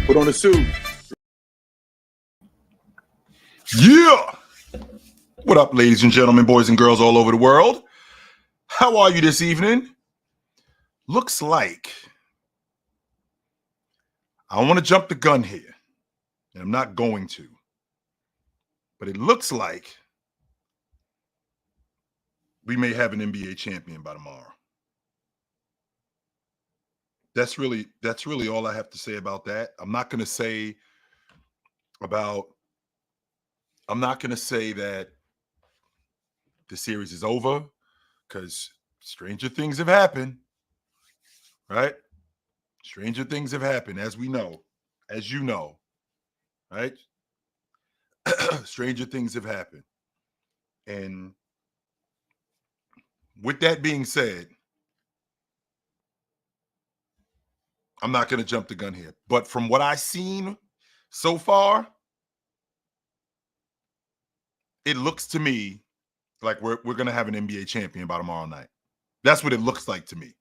Put on the suit. Yeah. What up, ladies and gentlemen, boys and girls all over the world? How are you this evening? Looks like I want to jump the gun here, and I'm not going to. But it looks like we may have an NBA champion by tomorrow. That's really all I have to say about that. I'm not going to say that the series is over, because stranger things have happened, right? Stranger things have happened, as you know, right? Stranger things have happened. And with that being said, I'm not going to jump the gun here. But from what I've seen so far, it looks to me like we're going to have an NBA champion by tomorrow night. That's what it looks like to me.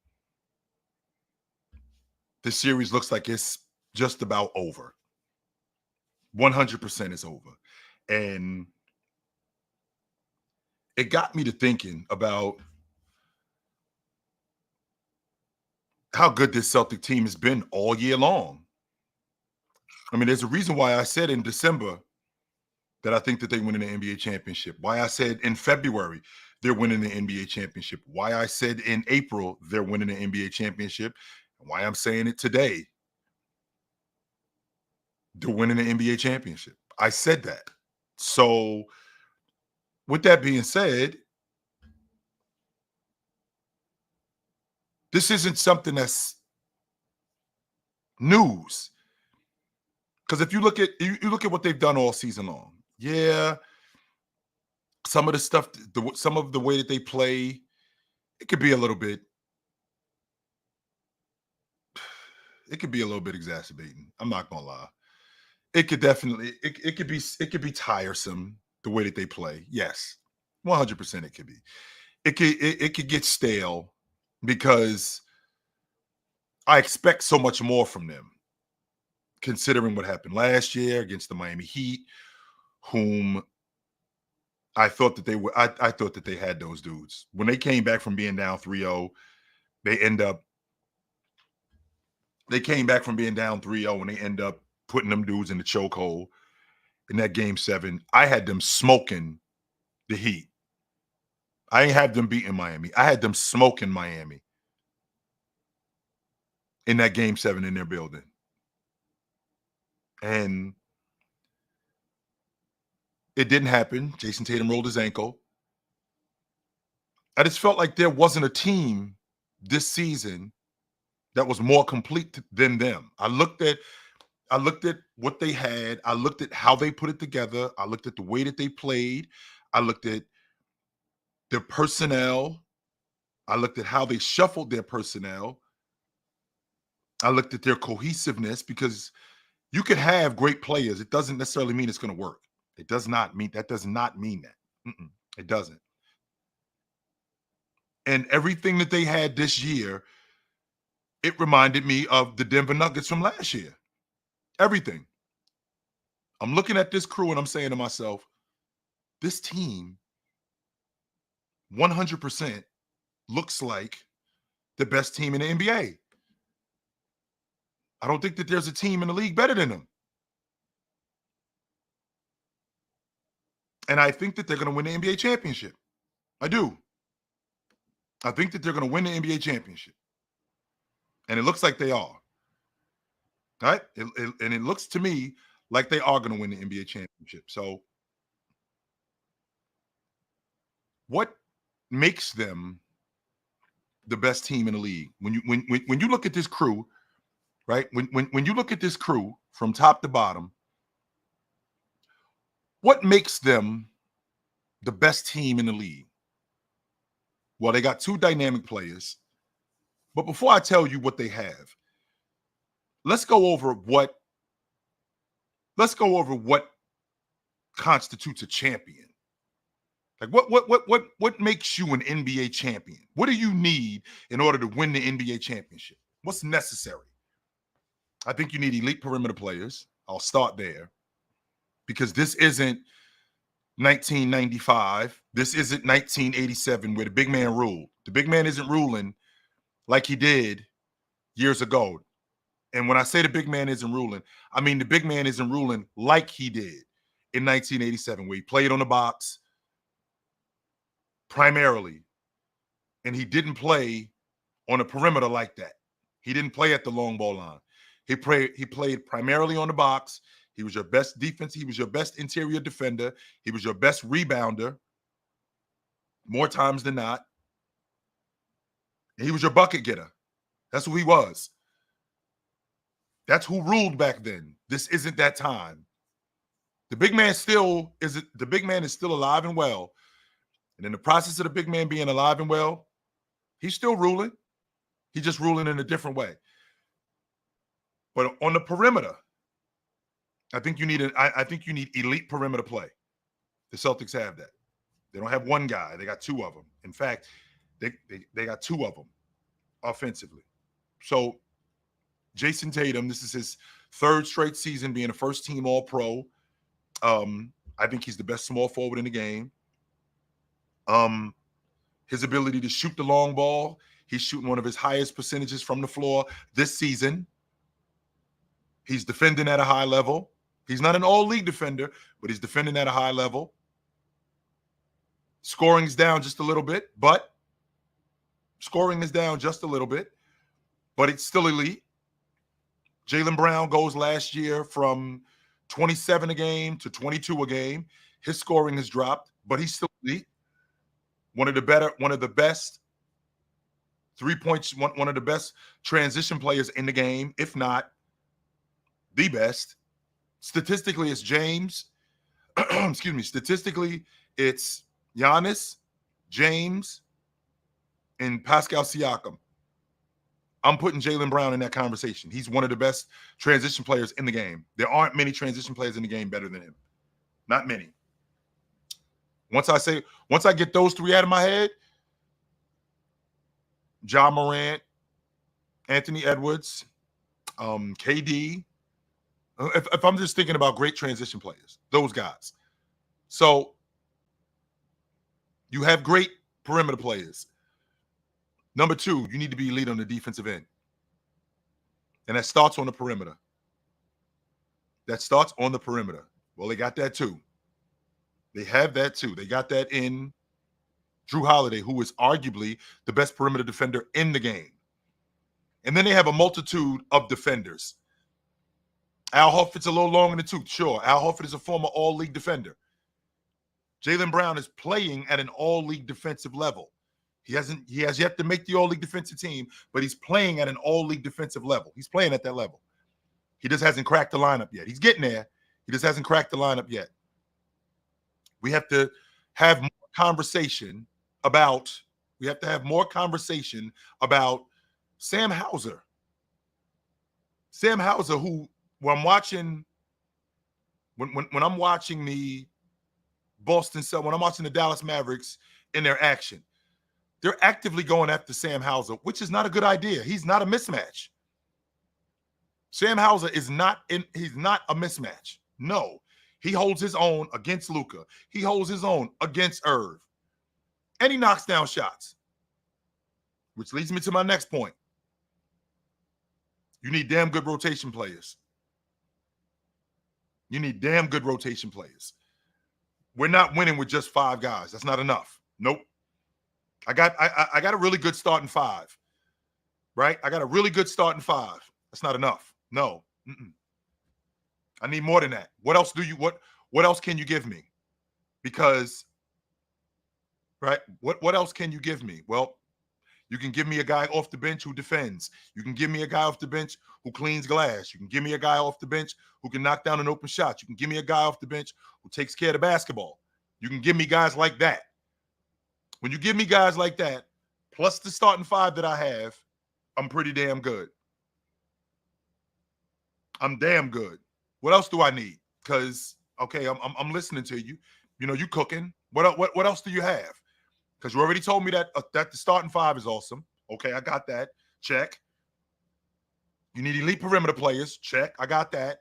The series looks like it's just about over. 100% is over. And it got me to thinking about how good this Celtic team has been all year long. I mean, there's a reason why I said in December that I think that they win in the NBA championship. Why I said in February they're winning the NBA championship. Why I said in April they're winning the NBA championship. And why I'm saying it today, they're winning the NBA championship. I said that. So with that being said, this isn't something that's news. Because if you look at what they've done all season long, yeah, some of the stuff, some of the way that they play, it could be a little bit exacerbating. I'm not gonna lie. It could definitely it could be tiresome the way that they play. Yes, 100% it could be. It could get stale because I expect so much more from them, considering what happened last year against the Miami Heat, whom I thought that they were. I thought that they had those dudes. When they came back from being down 3-0, they came back from being down 3-0 and they end up putting them dudes in the chokehold in that game 7. I had them smoking the Heat. I ain't had them beating Miami. I had them smoking Miami in that game 7 in their building. And it didn't happen. Jason Tatum rolled his ankle. I just felt like there wasn't a team this season that was more complete than them. I looked at what they had. I looked at how they put it together. I looked at the way that they played. I looked at their personnel. I looked at how they shuffled their personnel. I looked at their cohesiveness, because you could have great players. It doesn't necessarily mean it's going to work. That does not mean that. It doesn't. And everything that they had this year, it reminded me of the Denver Nuggets from last year. Everything. I'm looking at this crew and I'm saying to myself, this team 100% looks like the best team in the NBA. I don't think that there's a team in the league better than them. And I think that they're going to win the NBA championship. I do. I think that they're going to win the NBA championship. And it looks like they are. Right? And it looks to me like they are going to win the NBA championship. So what makes them the best team in the league? When you look at this crew, right? When you look at this crew from top to bottom, what makes them the best team in the league? Well, they got 2 dynamic players. But before I tell you what they have, let's go over what constitutes a champion. Like what makes you an NBA champion? What do you need in order to win the NBA championship? What's necessary? I think you need elite perimeter players. I'll start there because this isn't 1995. This isn't 1987 where the big man ruled. The big man isn't ruling like he did years ago. And when I say the big man isn't ruling, I mean the big man isn't ruling like he did in 1987 where he played on the box primarily, and he didn't play on a perimeter like that. He didn't play at the long ball line. He played primarily on the box. He was your best defense. He was your best interior defender. He was your best rebounder more times than not. And he was your bucket getter. That's who he was. That's who ruled back then. This isn't that time. The big man is still alive and well. And in the process of the big man being alive and well, he's still ruling. He's just ruling in a different way. But on the perimeter, I think you need elite perimeter play. The Celtics have that. They don't have one guy. They got two of them. In fact, they got two of them offensively. So Jason Tatum, this is his third straight season being a first-team All-Pro. I think he's the best small forward in the game. His ability to shoot the long ball, he's shooting one of his highest percentages from the floor this season. He's defending at a high level. He's not an all-league defender, but he's defending at a high level. Scoring's down just a little bit, but it's still elite. Jaylen Brown goes last year from 27 a game to 22 a game. His scoring has dropped, but he's still elite. One of the best 3-point, one of the best transition players in the game, if not the best. Statistically, it's James. Excuse me. Statistically, it's Giannis, James, and Pascal Siakam. I'm putting Jaylen Brown in that conversation. He's one of the best transition players in the game. There aren't many transition players in the game better than him. Not many. Once I get those three out of my head, Ja Morant, Anthony Edwards, KD. If I'm just thinking about great transition players, those guys. So you have great perimeter players. Number two, you need to be elite on the defensive end. And that starts on the perimeter. Well, they got that too. They have that too. They got that in Drew Holiday, who is arguably the best perimeter defender in the game. And then they have a multitude of defenders. Al Horford's a little long in the tooth, sure. Al Horford is a former all-league defender. Jaylen Brown is playing at an all-league defensive level. He has yet to make the all-league defensive team, but he's playing at an all-league defensive level. He's playing at that level. He just hasn't cracked the lineup yet. He's getting there. He just hasn't cracked the lineup yet. We have to have more conversation about Sam Hauser. Sam Hauser, who when I'm watching the Boston Celtics, when I'm watching the Dallas Mavericks in their action, they're actively going after Sam Hauser, which is not a good idea. He's not a mismatch. Sam Hauser he's not a mismatch. No. He holds his own against Luka. He holds his own against Irv. And he knocks down shots. Which leads me to my next point. You need damn good rotation players. We're not winning with just 5 guys. That's not enough. Nope. I got a really good starting 5. Right? I got a really good starting 5. That's not enough. No. I need more than that. What else can you give me? Because, right, what else can you give me? Well, you can give me a guy off the bench who defends. You can give me a guy off the bench who cleans glass. You can give me a guy off the bench who can knock down an open shot. You can give me a guy off the bench who takes care of the basketball. You can give me guys like that. When you give me guys like that, plus the starting 5 that I have, I'm pretty damn good. I'm damn good. What else do I need? Because, okay, I'm listening to you. You know, you cooking. What else do you have? Because you already told me that the starting 5 is awesome. Okay, I got that. Check. You need elite perimeter players. Check. I got that.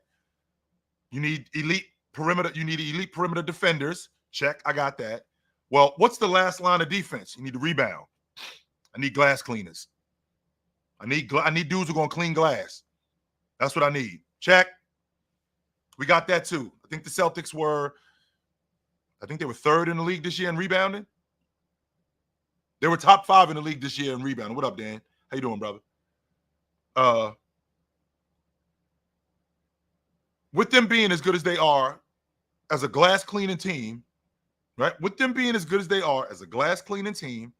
You need elite perimeter. You need elite perimeter defenders. Check. I got that. Well, what's the last line of defense? You need to rebound. I need glass cleaners. I need dudes who are going to clean glass. That's what I need. Check. We got that too. I think the Celtics were third in the league this year in rebounding. They were top 5 in the league this year in rebounding. What up, Dan? How you doing, brother? With them being as good as they are as a glass cleaning team, right? With them being as good as they are as a glass cleaning team,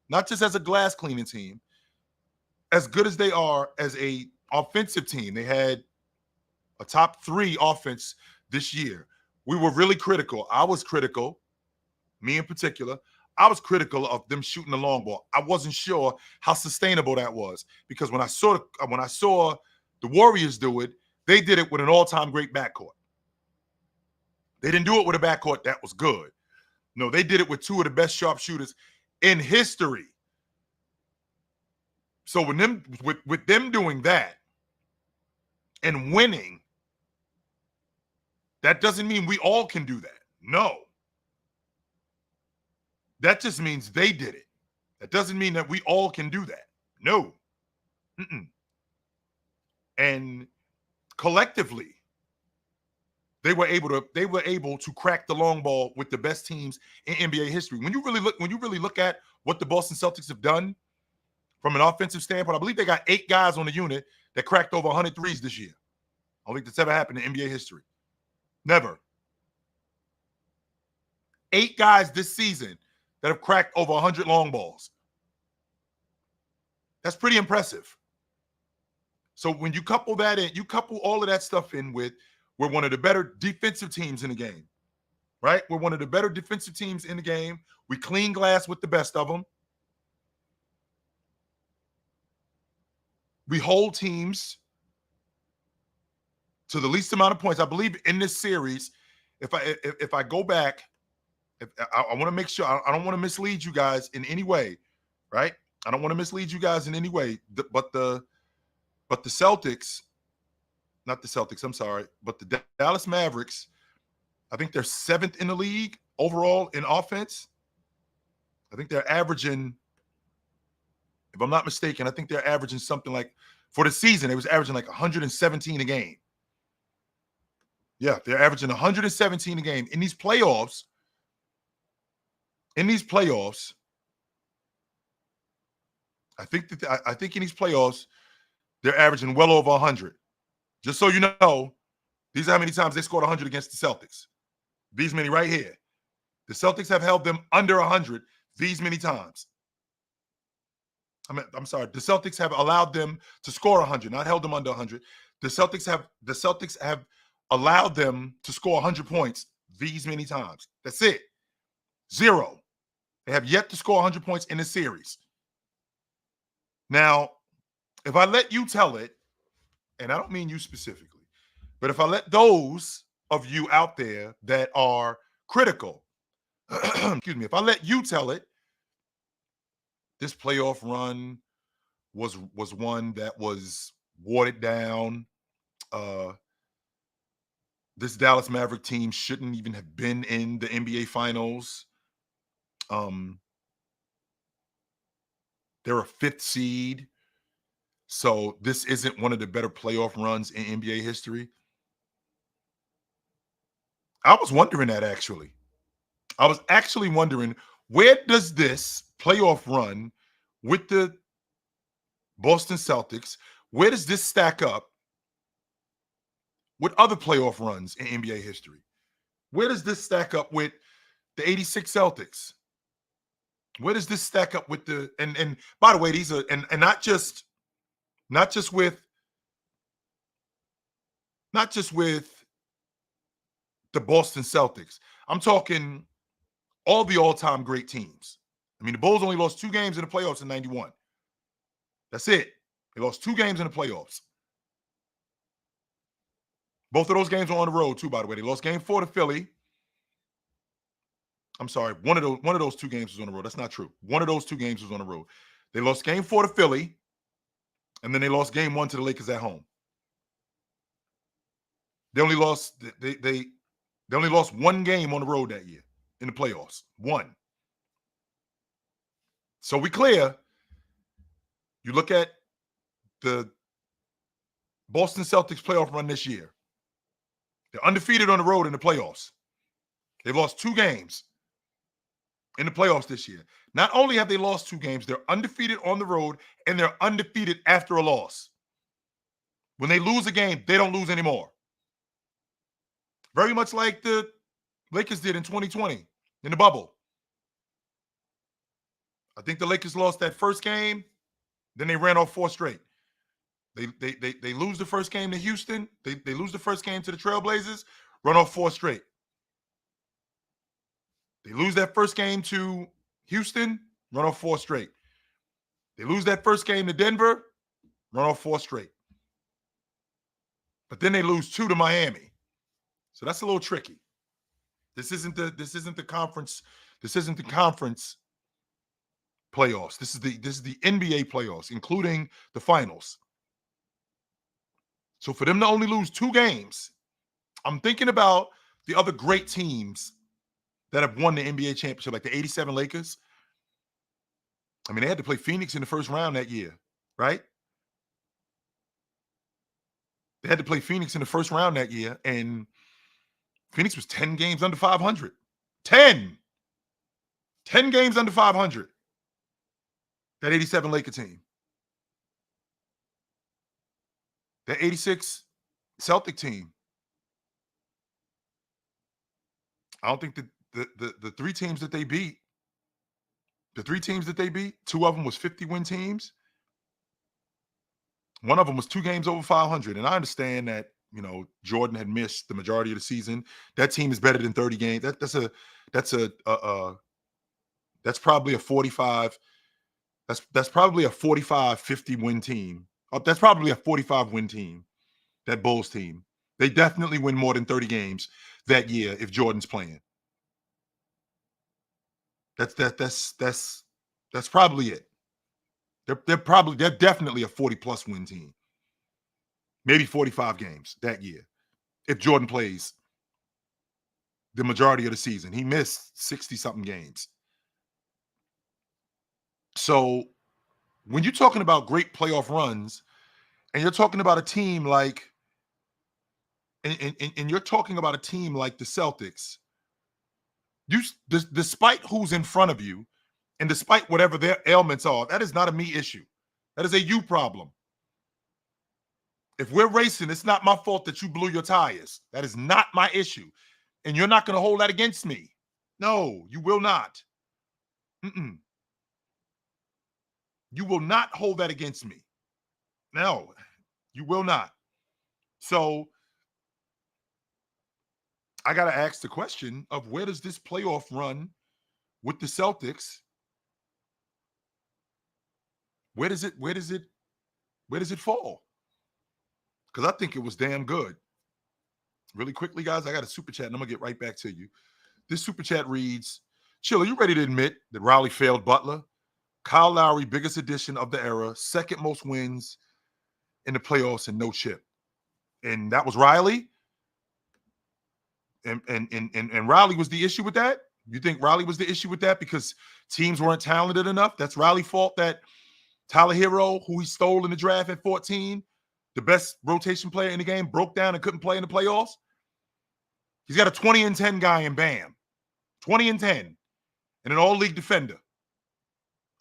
not just as a glass cleaning team, as good as they are as a offensive team. They had a top 3 offense this year. We were really critical. I was critical, me in particular. I was critical of them shooting the long ball. I wasn't sure how sustainable that was because when I saw the Warriors do it, they did it with an all-time great backcourt. They didn't do it with a backcourt that was good. No, they did it with 2 of the best sharpshooters in history. So with them doing that and winning, that doesn't mean we all can do that. No. That just means they did it. That doesn't mean that we all can do that. No. And collectively, they were able to crack the long ball with the best teams in NBA history. When you really look at what the Boston Celtics have done from an offensive standpoint, I believe they got 8 guys on the unit that cracked over 100 threes this year. I don't think that's ever happened in NBA history. Never. 8 guys this season that have cracked over 100 long balls. That's pretty impressive. So when you couple that in, you couple all of that stuff in with, we're one of the better defensive teams in the game, right? We're one of the better defensive teams in the game. We clean glass with the best of them. We hold teams to the least amount of points. I believe in this series, if I go back, I want to make sure I don't want to mislead you guys in any way, right? I don't want to mislead you guys in any way. But the Celtics, not the Celtics, I'm sorry, but the Dallas Mavericks, I think they're 7th in the league overall in offense. I think they're averaging, if I'm not mistaken, I think they're averaging something like, for the season, it was averaging like 117 a game. Yeah, they're averaging 117 a game. In these playoffs, I think in these playoffs, they're averaging well over 100. Just so you know, these are how many times they scored 100 against the Celtics. These many right here. The Celtics have held them under 100 these many times. I'm sorry. The Celtics have allowed them to score 100, not held them under 100. The Celtics have allowed them to score 100 points these many times. That's it. 0. They have yet to score 100 points in a series. Now, if I let you tell it, and I don't mean you specifically, but if I let those of you out there that are critical, excuse me, if I let you tell it, this playoff run was one that was watered down. This Dallas Maverick team shouldn't even have been in the NBA Finals. They're a 5th seed. So this isn't one of the better playoff runs in NBA history. I was wondering that, actually. I was actually wondering, where does this playoff run with the Boston Celtics, where does this stack up with other playoff runs in NBA history? Where does this stack up with the 86 Celtics? Where does this stack up with the, and by the way, these are, and not just with the Boston Celtics. I'm talking all the all-time great teams. I mean, the Bulls only lost 2 games in the playoffs in 91. That's it. They lost 2 games in the playoffs. Both of those games were on the road, too, by the way. They lost game 4 to Philly. I'm sorry. One of those 2 games was on the road. That's not true. One of those 2 games was on the road. They lost game 4 to Philly, And then they lost game 1 to the Lakers at home. They only lost they only lost one game on the road that year in the playoffs. One. So we clear. You look at the Boston Celtics playoff run this year. They're undefeated on the road in the playoffs. They've lost 2 games in the playoffs this year. Not only have they lost 2 games, they're undefeated on the road, and they're undefeated after a loss. When they lose a game, they don't lose anymore. Very much like the Lakers did in 2020 in the bubble. I think the Lakers lost that first game, then they ran off 4 straight. They lose the first game to Houston. They lose the first game to the Trailblazers, run off 4 straight. They lose that first game to Houston, run off 4 straight. They lose that first game to Denver, run off 4 straight. But then they lose 2 to Miami. So that's a little tricky. This isn't the conference. This isn't the conference playoffs. This is the NBA playoffs, including the finals. So for them to only lose 2 games, I'm thinking about the other great teams that have won the NBA championship, like the 87 Lakers. I mean, they had to play Phoenix in the first round that year, right? They had to play Phoenix in the first round that year, and Phoenix was 10 games under 500. 10 games under 500. That 87 Laker team. That 86 Celtic team. I don't think the 3 teams that they beat, 2 of them was 50-win teams. One of them was 2 games over 500. And I understand that, Jordan had missed the majority of the season. That team is better than 30 games. That's probably a 45. That's probably a 45, 50-win team. That's probably a 45-win team, that Bulls team. They definitely win more than 30 games that year if Jordan's playing. That's probably it. They're definitely a 40+ win team. Maybe 45 games that year if Jordan plays the majority of the season. He missed 60-something games. So when you're talking about great playoff runs, and you're talking about a team like, and you're talking about a team like the Celtics, despite who's in front of you, and despite whatever their ailments are, that is not a me issue. That is a you problem. If we're racing, it's not my fault that you blew your tires. That is not my issue. And you're not going to hold that against me. No, you will not. You will not hold that against me. No, you will not. So I got to ask the question of, where does this playoff run with the Celtics, where does it fall? Because I think it was damn good. Really quickly, guys, I got a super chat, and I'm going to get right back to you. This super chat reads, Chill, are you ready to admit that Riley failed Butler? Kyle Lowry, biggest addition of the era, second most wins in the playoffs and no chip. And that was Riley? And Riley was the issue with that? You think Riley was the issue with that because teams weren't talented enough? That's Riley's fault that Tyler Hero, who he stole in the draft at 14, the best rotation player in the game, broke down and couldn't play in the playoffs? He's got a 20-10 guy in Bam. 20-10. And an all-league defender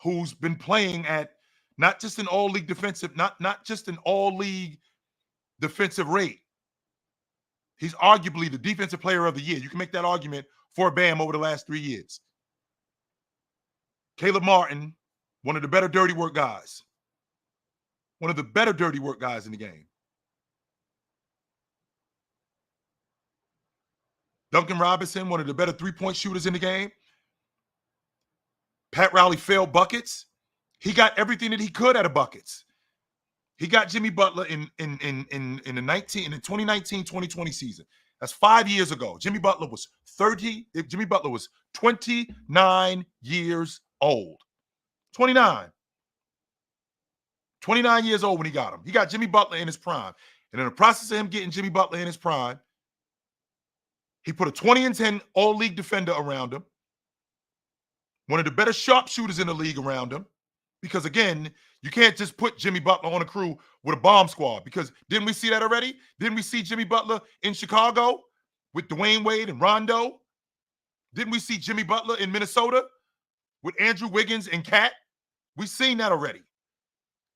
who's been playing at not just an all-league defensive, not just an all-league defensive rate. He's arguably the defensive player of the year. You can make that argument for Bam over the last 3 years. Caleb Martin, one of the better dirty work guys. One of the better dirty work guys in the game. Duncan Robinson, one of the better three-point shooters in the game. Pat Riley failed buckets. He got everything that he could out of buckets. He got Jimmy Butler in the 2019-2020 season. That's 5 years ago. Jimmy Butler was 29 years old. 29. 29 years old when he got him. He got Jimmy Butler in his prime. And in the process of him getting Jimmy Butler in his prime, he put a 20 and 10 all-league defender around him, one of the better sharpshooters in the league around him. Because, again, you can't just put Jimmy Butler on a crew with a bomb squad. Because didn't we see that already? Didn't we see Jimmy Butler in Chicago with Dwayne Wade and Rondo? Didn't we see Jimmy Butler in Minnesota with Andrew Wiggins and Cat? We've seen that already.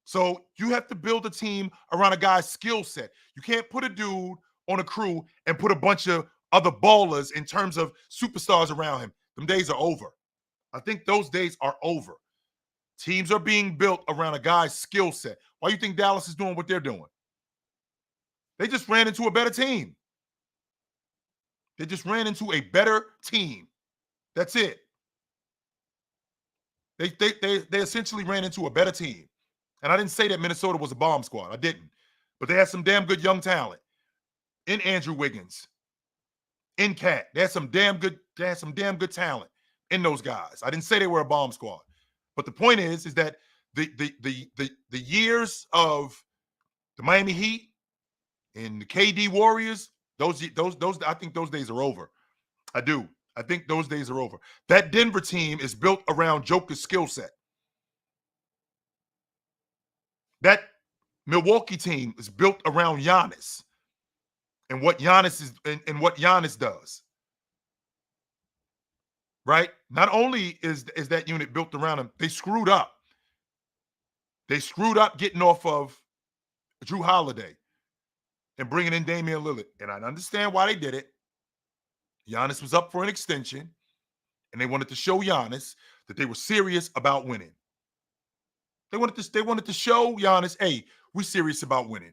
So you have to build a team around a guy's skill set. You can't put a dude on a crew and put a bunch of other ballers in terms of superstars around him. Them days are over. I think those days are over. Teams are being built around a guy's skill set. Why do you think Dallas is doing what they're doing? They just ran into a better team. They just ran into a better team. That's it. They essentially ran into a better team. And I didn't say that Minnesota was a bomb squad. I didn't. But they had some damn good young talent in Andrew Wiggins, in Cat. They had some damn good talent in those guys. I didn't say they were a bomb squad. But the point is that the years of the Miami Heat and the KD Warriors, those I think those days are over. I do. I think those days are over. That Denver team is built around Joker's skill set. That Milwaukee team is built around Giannis and what Giannis is and what Giannis does. Right? Not only is that unit built around him, they screwed up. They screwed up getting off of Drew Holiday and bringing in Damian Lillard. And I understand why they did it. Giannis was up for an extension, and they wanted to show Giannis that they were serious about winning. They wanted to show Giannis, hey, we're serious about winning.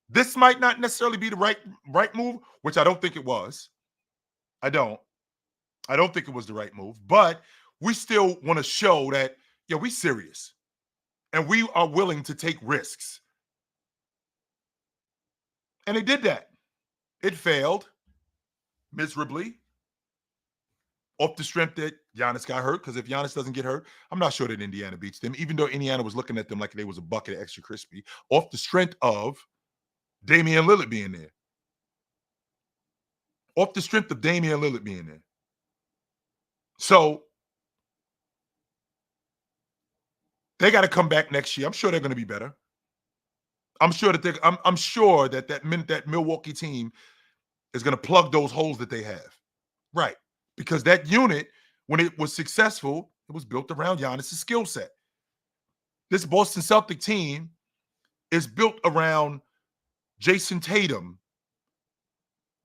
This might not necessarily be the right move, which I don't think it was. I don't think it was the right move, but we still want to show that, yeah, we're serious and we are willing to take risks. And they did that. It failed miserably off the strength that Giannis got hurt, because if Giannis doesn't get hurt, I'm not sure that Indiana beats them, even though Indiana was looking at them like they was a bucket of extra crispy, off the strength of Damian Lillard being there. Off the strength of Damian Lillard being there. So they got to come back next year. I'm sure they're going to be better. I'm sure that that Milwaukee team is going to plug those holes that they have. Right. Because that unit, when it was successful, it was built around Giannis' skill set. This Boston Celtic team is built around Jason Tatum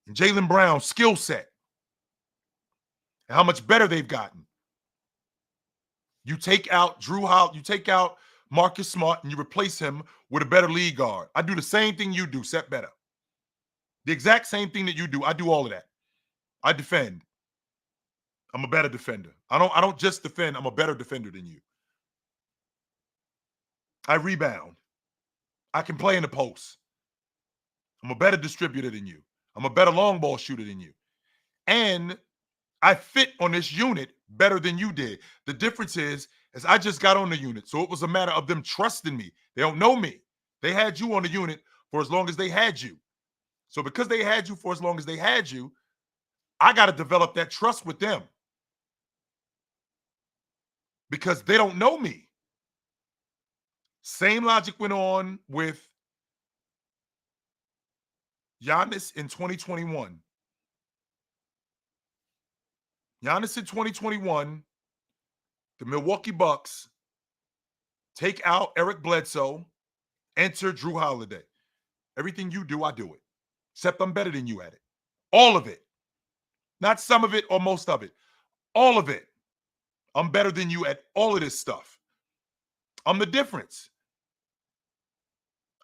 and Jaylen Brown's skill set and how much better they've gotten. You take out you take out Marcus Smart and you replace him with a better lead guard. I do the same thing you do, except better. The exact same thing that you do. I do all of that. I defend. I'm a better defender. I don't just defend. I'm a better defender than you. I rebound. I can play in the post. I'm a better distributor than you. I'm a better long ball shooter than you. And I fit on this unit better than you did. The difference is I just got on the unit. So it was a matter of them trusting me. They don't know me. They had you on the unit for as long as they had you. So because they had you for as long as they had you, I got to develop that trust with them. Because they don't know me. Same logic went on with Giannis in 2021. Giannis in 2021, the Milwaukee Bucks take out Eric Bledsoe, enter Drew Holiday. Everything you do, I do it. Except I'm better than you at it. All of it. Not some of it or most of it. All of it. I'm better than you at all of this stuff. I'm the difference.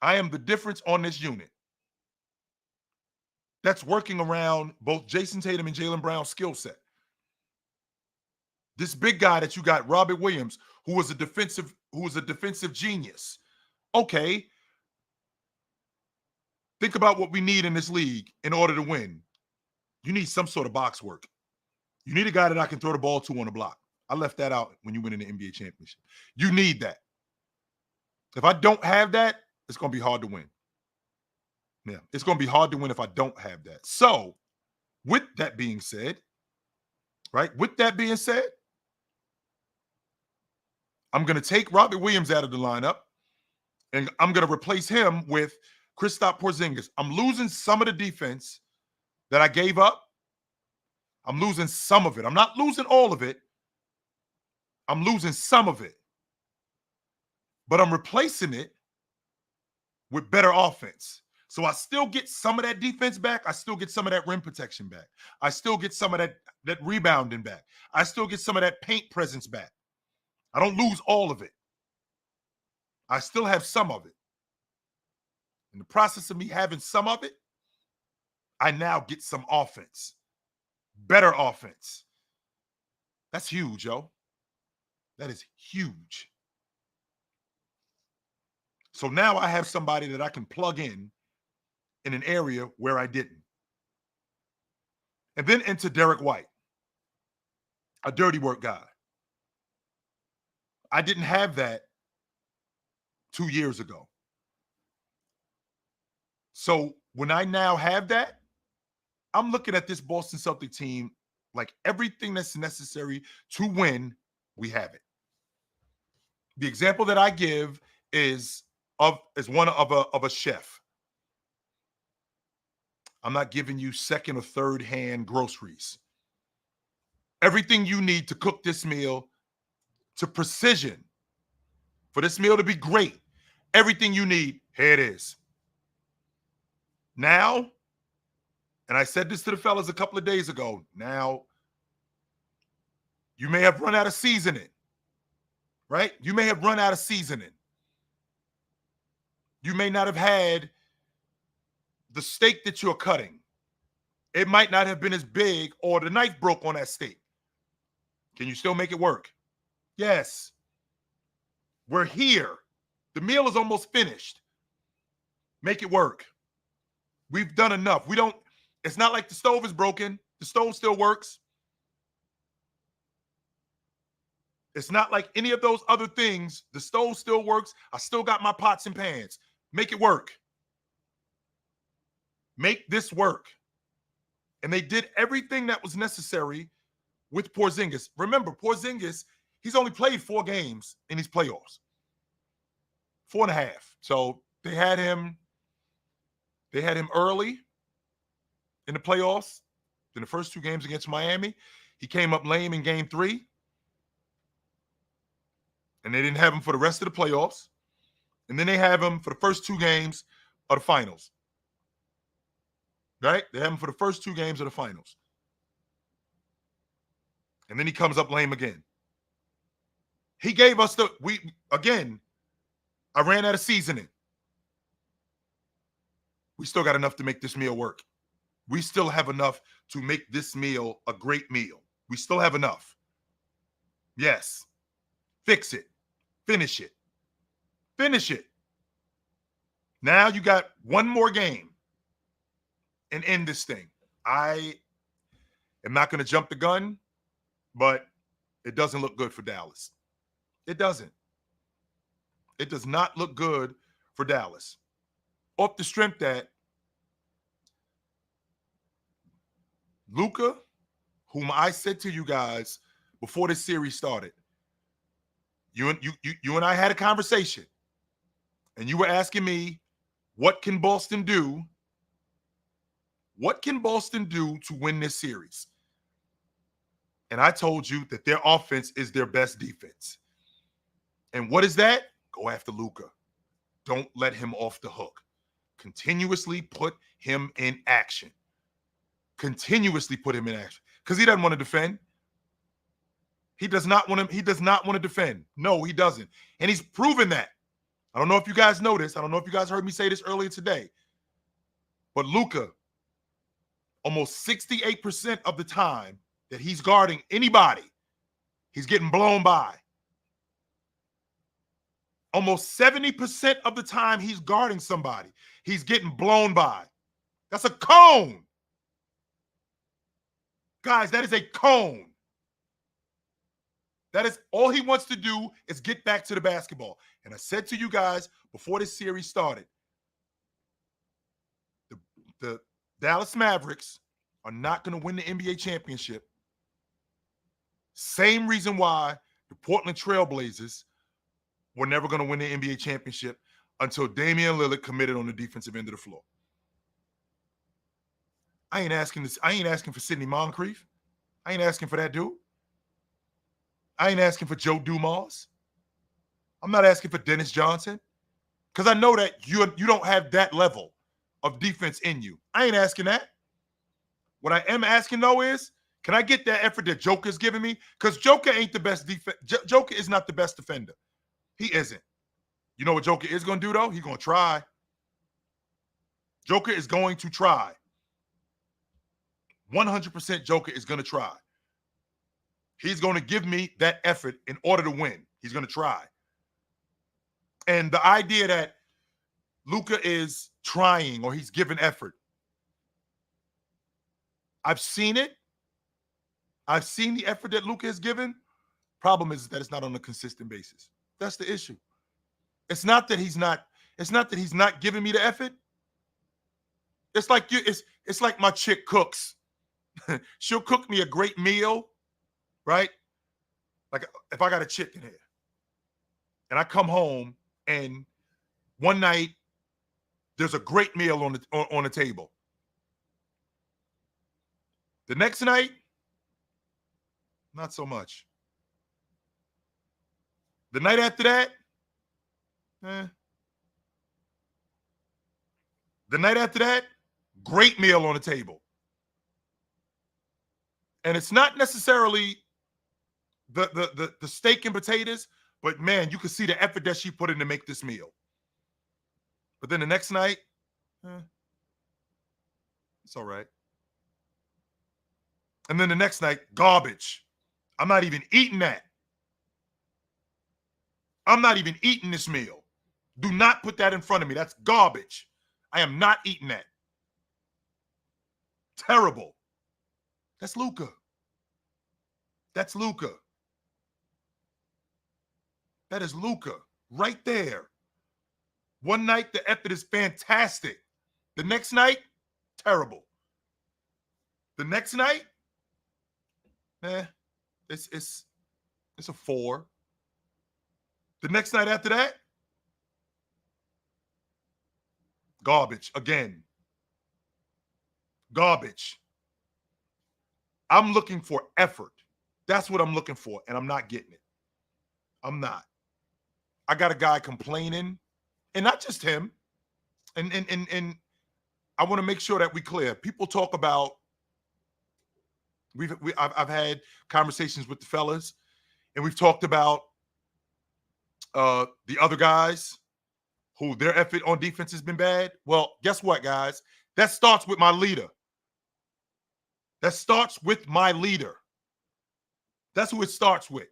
I am the difference on this unit. That's working around both Jason Tatum and Jaylen Brown's skill set. This big guy that you got, Robert Williams, who was a defensive genius. Okay. Think about what we need in this league in order to win. You need some sort of box work. You need a guy that I can throw the ball to on the block. I left that out when you win in the NBA championship. You need that. If I don't have that, it's going to be hard to win. Yeah, it's going to be hard to win if I don't have that. So, with that being said, right? With that being said, I'm going to take Robert Williams out of the lineup, and I'm going to replace him with Kristaps Porzingis. I'm losing some of the defense that I gave up. I'm losing some of it. I'm not losing all of it. I'm losing some of it. But I'm replacing it with better offense. So I still get some of that defense back. I still get some of that rim protection back. I still get some of that rebounding back. I still get some of that paint presence back. I don't lose all of it. I still have some of it. In the process of me having some of it, I now get some offense. Better offense. That's huge, yo. That is huge. So now I have somebody that I can plug in an area where I didn't. And then into Derek White, a dirty work guy. I didn't have that 2 years ago. So when I now have that, I'm looking at this Boston Celtic team like everything that's necessary to win, we have it. The example that I give is one of a chef. I'm not giving you second or third hand groceries. Everything you need to cook this meal to precision, for this meal to be great, everything you need, here it is. Now, and I said this to the fellas a couple of days ago, now you may have run out of seasoning, right? You may have run out of seasoning. You may not have had the steak that you're cutting. It might not have been as big, or the knife broke on that steak. Can you still make it work? Yes. We're here. The meal is almost finished. Make it work. We've done enough. It's not like the stove is broken. The stove still works. It's not like any of those other things. The stove still works. I still got my pots and pans. Make it work. Make this work. And they did everything that was necessary with Porzingis. Remember, Porzingis, he's only played 4 games in these playoffs. 4.5. So they had him early in the playoffs. In the first 2 games against Miami, he came up lame in game 3. And they didn't have him for the rest of the playoffs. And then they have him for the first 2 games of the finals. Right? They have him for the first 2 games of the finals. And then he comes up lame again. He gave us I ran out of seasoning. We still got enough to make this meal work. We still have enough to make this meal a great meal. We still have enough. Yes. Fix it. Finish it. Finish it. Now you got one more game and end this thing. I am not going to jump the gun, but it doesn't look good for Dallas. It doesn't. It does not look good for Dallas. Off the strength that Luka, whom I said to you guys before this series started, you and I had a conversation, and you were asking me, what can Boston do? What can Boston do to win this series? And I told you that their offense is their best defense. And what is that? Go after Luka. Don't let him off the hook. Continuously put him in action. Continuously put him in action. Because he doesn't want to defend. He does not want to defend. No, he doesn't. And he's proven that. I don't know if you guys know this. I don't know if you guys heard me say this earlier today. But Luka, almost 68% of the time that he's guarding anybody, he's getting blown by. Almost 70% of the time he's guarding somebody, he's getting blown by. That's a cone. Guys, that is a cone. That is all he wants to do is get back to the basketball. And I said to you guys before this series started, the Dallas Mavericks are not going to win the NBA championship. Same reason why the Portland Trailblazers were never going to win the NBA championship until Damian Lillard committed on the defensive end of the floor. I ain't asking for Sidney Moncrief. I ain't asking for that dude. I ain't asking for Joe Dumars. I'm not asking for Dennis Johnson, because I know that you don't have that level of defense in you. I ain't asking that. What I am asking, though, is, can I get that effort that Joker's giving me? Because Joker ain't the best defense. Joker is not the best defender. He isn't. You know what Joker is going to do, though? He's going to try. Joker is going to try. 100% Joker is going to try. He's going to give me that effort in order to win. He's going to try. And the idea that Luka is trying or he's giving effort, I've seen it. I've seen the effort that Luka has given. Problem is that it's not on a consistent basis. That's the issue. It's not that he's not giving me the effort. It's like it's like my chick cooks. She'll cook me a great meal, right? Like if I got a chicken here and I come home and one night there's a great meal on the table. The next night, not so much. The night after that, The night after that, great meal on the table. And it's not necessarily the steak and potatoes, but man, you can see the effort that she put in to make this meal. But then the next night, it's all right. And then the next night, garbage. I'm not even eating that. I'm not even eating this meal. Do not put that in front of me. That's garbage. I am not eating that. Terrible. That's Luka. That's Luka. That is Luka right there. One night, the effort is fantastic. The next night, terrible. The next night, it's a 4. The next night after that, garbage again. Garbage. I'm looking for effort. That's what I'm looking for, and I'm not getting it. I'm not. I got a guy complaining, and not just him. And I want to make sure that we clear. People talk about. I've had conversations with the fellas, and we've talked about the other guys who their effort on defense has been bad. Well, guess what, guys? That starts with my leader. That starts with my leader. That's who it starts with.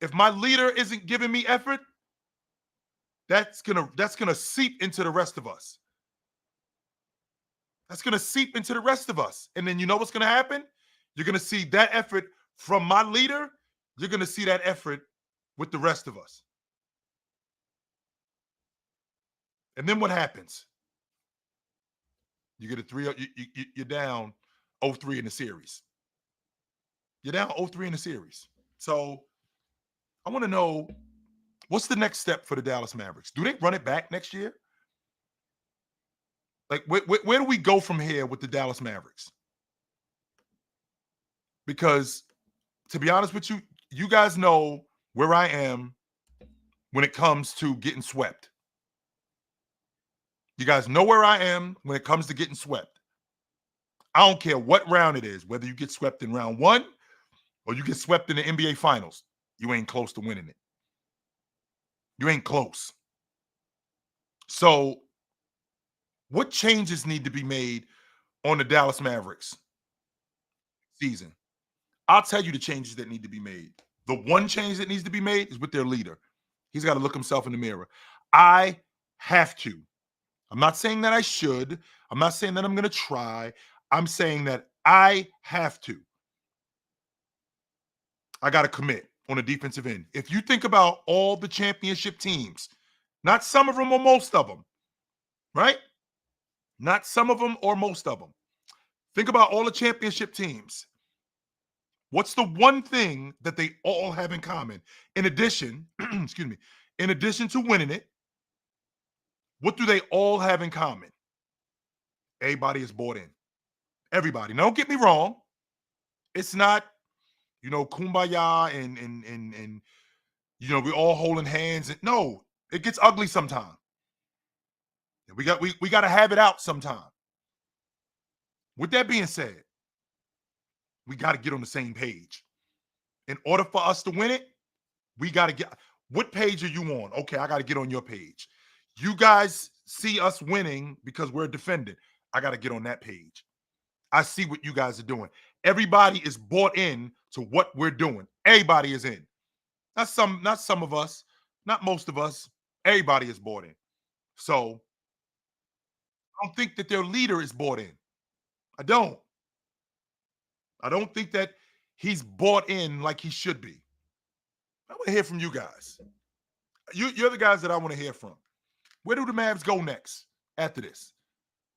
If my leader isn't giving me effort, that's gonna seep into the rest of us. That's gonna seep into the rest of us. And then you know what's gonna happen? You're gonna see that effort from my leader. You're gonna see that effort with the rest of us. And then what happens? You get a 3. You're down 0-3 in the series. You're down 0-3 in the series. So I want to know, what's the next step for the Dallas Mavericks? Do they run it back next year? Like, where do we go from here with the Dallas Mavericks? Because, to be honest with you, you guys know where I am when it comes to getting swept. You guys know where I am when it comes to getting swept. I don't care what round it is, whether you get swept in round 1 or you get swept in the NBA Finals. You ain't close to winning it. You ain't close. So what changes need to be made on the Dallas Mavericks season? I'll tell you the changes that need to be made. The one change that needs to be made is with their leader. He's got to look himself in the mirror. I have to. I'm not saying that I should. I'm not saying that I'm going to try. I'm saying that I have to. I got to commit. on the defensive end. If you think about all the championship teams, not some of them or most of them, right? Not some of them or most of them. Think about all the championship teams. What's the one thing that they all have in common? In addition, excuse me, in addition to winning it, what do they all have in common? Everybody is bought in. Everybody. Now, don't get me wrong. It's not, kumbaya and we all holding hands. No, it gets ugly sometime. We got to have it out sometime. With that being said, we got to get on the same page. In order for us to win it, we got to get. What page are you on? Okay, I got to get on your page. You guys see us winning because we're defending. I got to get on that page. I see what you guys are doing. Everybody is bought in to what we're doing. Everybody is in. Not some of us, not most of us. Everybody is bought in. So I don't think that their leader is bought in. I don't think that he's bought in like he should be. I want to hear from you guys. You're the guys that I want to hear from. Where do the Mavs go next after this?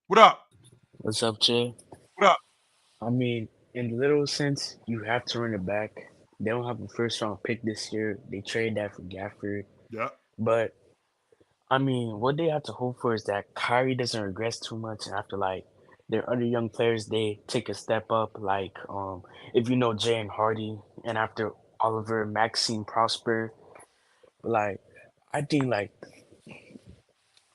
What up? What's up, Jay? What up? I mean, in the literal sense, you have to run it back. They don't have a first round pick this year. They trade that for Gafford. Yeah. But I mean, what they have to hope for is that Kyrie doesn't regress too much, and after like their other young players, they take a step up. Like if you know Jay and Hardy, and after Oliver, Maxine Prosper. Like I think like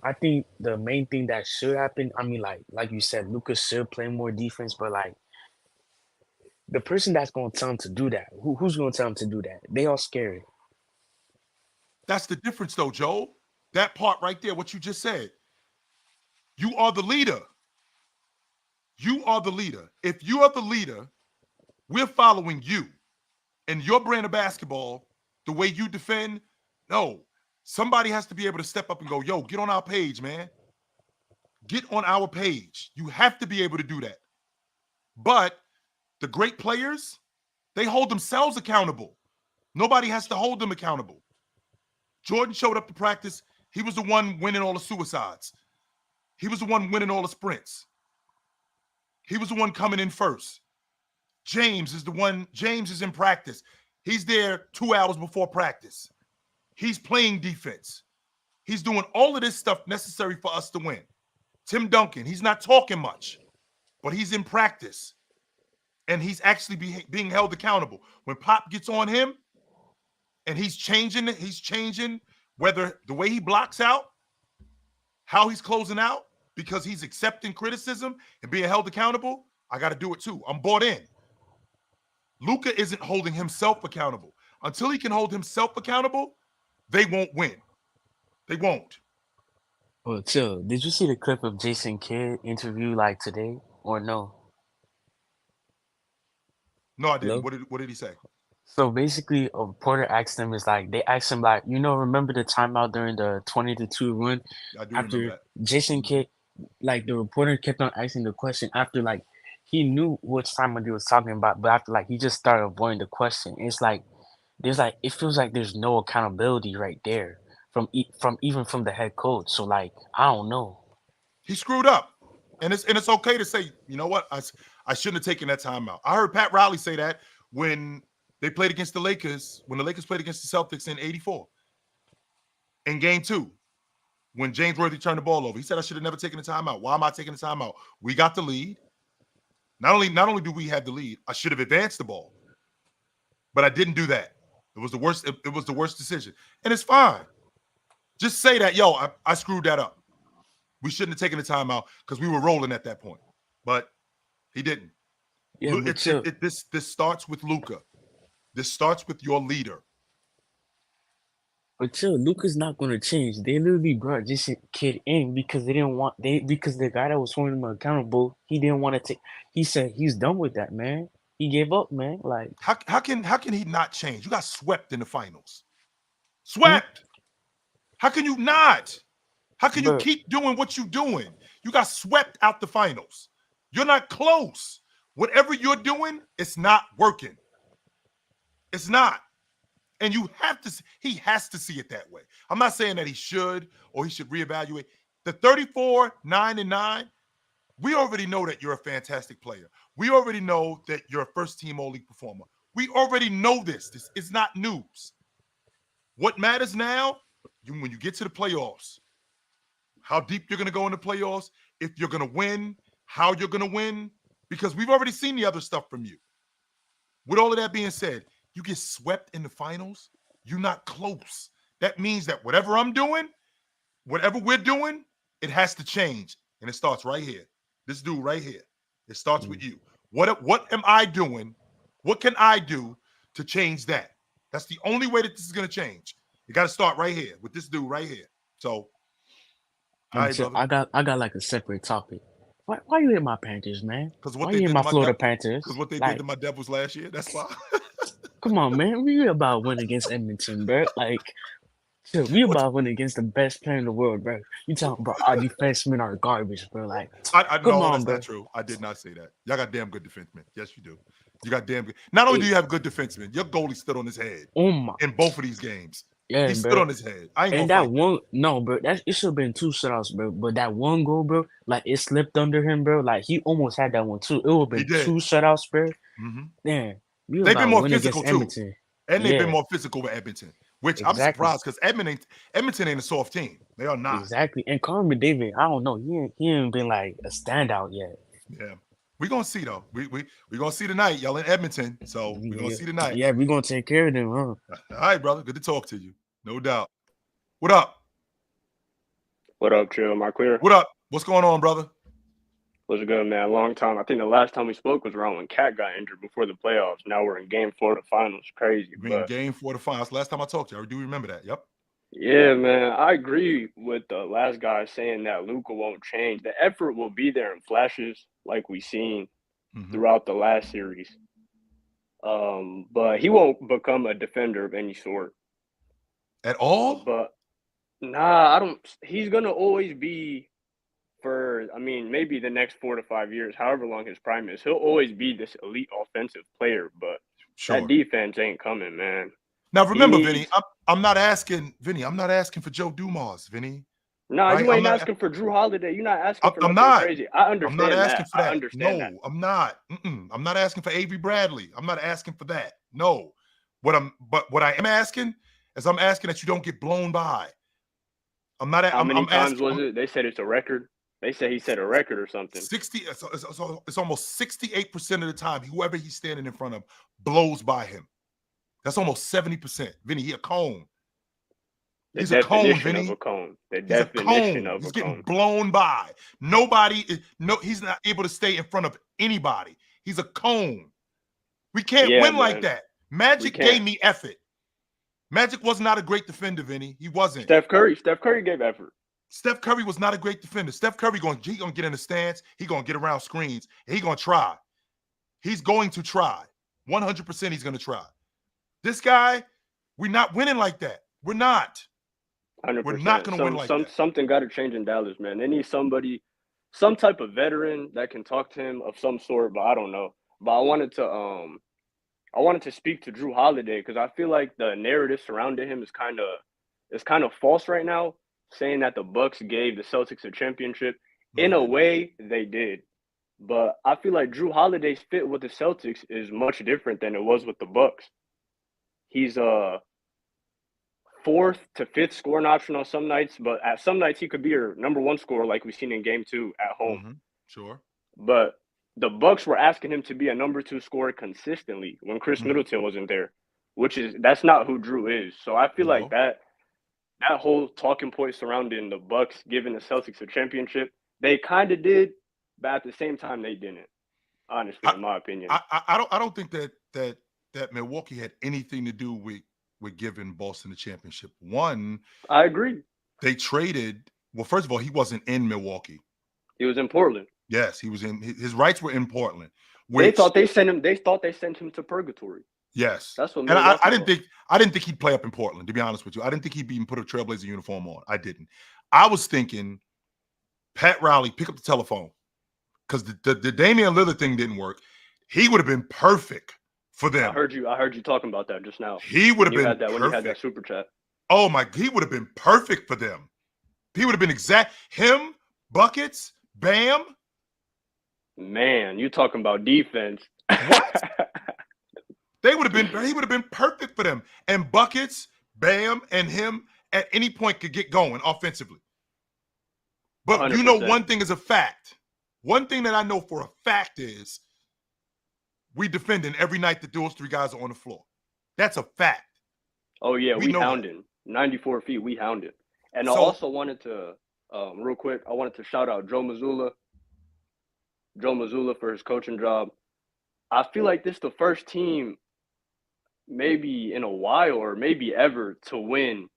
I think the main thing that should happen. I mean, like you said, Lucas should play more defense, but like the person that's gonna tell him to do that, who's gonna tell him to do that? They all scary. That's the difference, though, Joel. That part right there, what you just said. You are the leader. You are the leader. If you are the leader, we're following you and your brand of basketball, the way you defend. No, somebody has to be able to step up and go, yo, get on our page, man. Get on our page. You have to be able to do that. But the great players, they hold themselves accountable. Nobody has to hold them accountable. Jordan showed up to practice. He was the one winning all the suicides. He was the one winning all the sprints. He was the one coming in first. James is in practice. He's there 2 hours before practice. He's playing defense. He's doing all of this stuff necessary for us to win. Tim Duncan, he's not talking much, but he's in practice. And he's actually being held accountable. When Pop gets on him and he's changing whether the way he blocks out, how he's closing out, because he's accepting criticism and being held accountable, I got to do it too. I'm bought in. Luka isn't holding himself accountable. Until he can hold himself accountable, they won't win. They won't. Well, chill. Did you see the clip of Jason Kidd interview like today or no? No, I didn't. Hello? What did he say? So basically, a reporter asked him, is like, they asked him, like, remember the timeout during the 20-2 run I do remember after that. Jason Kidd, like, the reporter kept on asking the question after, like, he knew which timeout he was talking about, but after, like, he just started avoiding the question. It's like, it feels like there's no accountability right there from even from the head coach. So, like, I don't know. He screwed up. And it's okay to say, you know what? I shouldn't have taken that timeout. I heard Pat Riley say that when they played against the Lakers, when the Lakers played against the Celtics in '84. In game 2, when James Worthy turned the ball over, he said, I should have never taken the timeout. Why am I taking the timeout? We got the lead. Not only do we have the lead, I should have advanced the ball. But I didn't do that. It was the worst decision. And it's fine. Just say that, yo, I screwed that up. We shouldn't have taken the timeout because we were rolling at that point. But he didn't. Yeah, but chill. This starts with Luka. This starts with your leader. But chill, Luca's not gonna change. They literally brought this kid in because because the guy that was holding him accountable, he didn't want to take. He said he's done with that, man. He gave up, man. Like How can he not change? You got swept in the finals. hmm? Swept. How can you not? How can you Bro, keep doing what you're doing? You got swept out the finals. You're not close. Whatever you're doing, it's not working. It's not. And he has to see it that way. I'm not saying that he should or he should reevaluate. The 34, 9, and 9, we already know that you're a fantastic player. We already know that you're a first-team all-league performer. We already know this. This is not news. What matters now, when you get to the playoffs, how deep you're going to go in the playoffs, if you're going to win, how you're going to win, because we've already seen the other stuff from you. With all of that being said, you get swept in the finals, you're not close. That means that whatever I'm doing, whatever we're doing, it has to change. And it starts right here. This dude right here. It starts with you. What am I doing? What can I do to change that? That's the only way that this is going to change. You got to start right here with this dude right here. So, all right, brother. I got like a separate topic. Why you hit my Panthers, man? Because what Why they you hit did my to my Florida Panthers? because what they did Like, to my Devils last year. That's why. come on, man. We about win against Edmonton, bro. Like, chill. We What about win against the best player in the world, bro. You talking about our defensemen are garbage, bro. Like, I come no, on, that's not bro. true. I did not say that. Y'all got damn good defensemen. Yes, you do. You got damn good. Not only do Hey, you have good defensemen, your goalie stood on his head oh my, in both of these games. yeah, He stood bro. on his head. I ain't gonna And that fight that. one, no, bro, it should have been two shutouts, bro. But that one goal, bro, like it slipped under him, bro. Like he almost had that one too. It would have He been did. two shutouts, bro. Mm-hmm. Damn, we They've been about more win against physical too, Edmonton. and they've been Yeah, more physical with Edmonton, which I'm exactly, surprised because Edmonton ain't a soft team. They are not. exactly. And Carmen David, I don't know, he ain't been like a standout yet. Yeah, we gonna see though. We gonna see tonight. Y'all in Edmonton, so we gonna Yeah, see tonight. yeah, we gonna take care of them, huh? All right, brother. Good to talk to you. No doubt. What up? What up, Chill? Am I clear? What up? What's going on, brother? What's good, man? Long time. I think the last time we spoke was around when Cat got injured before the playoffs. Now we're in Game 4 of the finals. Crazy, We in but Game 4 of the finals. Last time I talked to you, I do remember that. Yep. yeah, man, I agree with the last guy saying that Luka won't change. The effort will be there in flashes, like we seen Mm-hmm. throughout the last series. But he won't become a defender of any sort. At all? But nah, I don't. He's gonna always be for, I mean, maybe the next 4 to 5 years, however long his prime is, he'll always be this elite offensive player, but that Sure. defense ain't coming, man. Now He remember, Vinny, needs I'm not asking, Vinny, I'm not asking for Joe Dumas, Vinny. Nah, Right? you ain't asking for Drew Holiday. You're not asking for I'm nothing not. crazy. I I'm not understand asking that. for I that. understand that. No, I'm not. I'm not asking for Avery Bradley. I'm not asking for that. No. What I am asking is I'm asking that you don't get blown by. I'm not. How many I'm times asking. was it? They said it's a record. They said he set a record or something. 60. It's almost 68% of the time. Whoever he's standing in front of blows by him. That's almost 70%. Vinny, he a cone. The He's a cone, definition of Vinny. a cone. The He's a definition cone. of He's a getting cone. blown by. He's not able to stay in front of anybody. He's a cone. We can't Yeah, win like man. that. We Magic gave can't. me effort. Magic was not a great defender, Vinny. He wasn't. Steph Curry gave effort. Steph Curry was not a great defender. Steph Curry gonna get in the stance. He gonna get around screens. He gonna try. He's going to try. 100% he's gonna try. This guy, we're not winning like that. We're not. We're not 100%. gonna win like that. Something got to change in Dallas, man. They need somebody, some type of veteran that can talk to him of some sort. But I don't know. But I wanted to speak to Drew Holiday because I feel like the narrative surrounding him is kind of false right now, saying that the Bucks gave the Celtics a championship. No, In they a didn't. way, they did. But I feel like Drew Holiday's fit with the Celtics is much different than it was with the Bucks. He's a fourth to fifth scoring option on some nights, but at some nights he could be your number one scorer, like we've seen in Game 2 at home. Sure. But the Bucks were asking him to be a number two scorer consistently when Chris Middleton wasn't there, that's not who Drew is. So I feel like No. that whole talking point surrounding the Bucks giving the Celtics a championship, they kind of did, but at the same time they didn't. Honestly, in my opinion, I don't think that Milwaukee had anything to do with giving Boston the championship. One, I agree. they traded. Well, first of all, he wasn't in Milwaukee. He was in Portland. Yes, he was in. His rights were in Portland. They thought they sent him to purgatory. Yes, That's what. And I didn't think he'd play up in Portland. To be honest with you, I didn't think he'd even put a Trailblazer uniform on. I didn't. I was thinking, Pat Riley, pick up the telephone, because the Damian Lillard thing didn't work. He would have been perfect for them. I heard you talking about that just now. He would have been When you had that perfect. super chat. Oh my, he would have been perfect for them. He would have been exact. Him, buckets, Bam. Man, you talking about defense. What? He would have been perfect for them. And buckets, Bam, and him at any point could get going offensively. But 100%. you know, one thing is a fact. One thing that I know for a fact is we defending every night that those three guys are on the floor. That's a fact. Oh yeah, we know hounded. 94 feet, we hounded. And I So- also wanted to, real quick, I wanted to shout out Joe Mazzulla for his coaching job. I feel like this is the first team, maybe in a while or maybe ever, to win.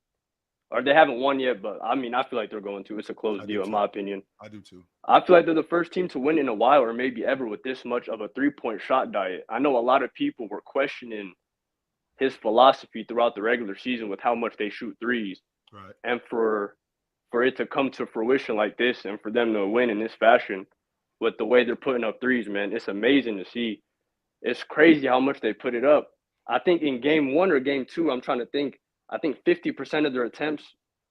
Or they haven't won yet, but I mean, I feel like they're going to. It's a close deal, in my opinion. I do too. I feel like they're the first team to win in a while or maybe ever with this much of a three-point shot diet. I know a lot of people were questioning his philosophy throughout the regular season with how much they shoot threes. Right. And for it to come to fruition like this and for them to win in this fashion with the way they're putting up threes, man, it's amazing to see. It's crazy how much they put it up. I think in game 1 or game 2, I'm trying to think, I think 50% of their attempts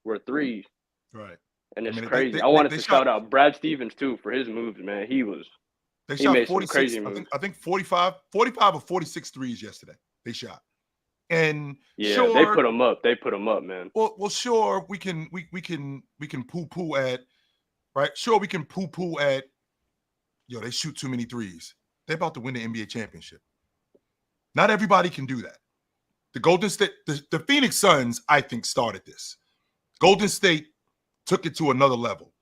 were threes. Right. And it's crazy. I wanted to shout out Brad Stevens too for his moves, man. He shot made 46, some crazy moves. I think 45 or 46 threes yesterday. They shot. And yeah, sure, they put them up. They put them up, man. Well, sure, we can poo-poo at, right? Sure, we can poo-poo at, they shoot too many threes. They're about to win the NBA championship. Not everybody can do that. The Golden State, the Phoenix Suns, I think, started this. Golden State took it to another level.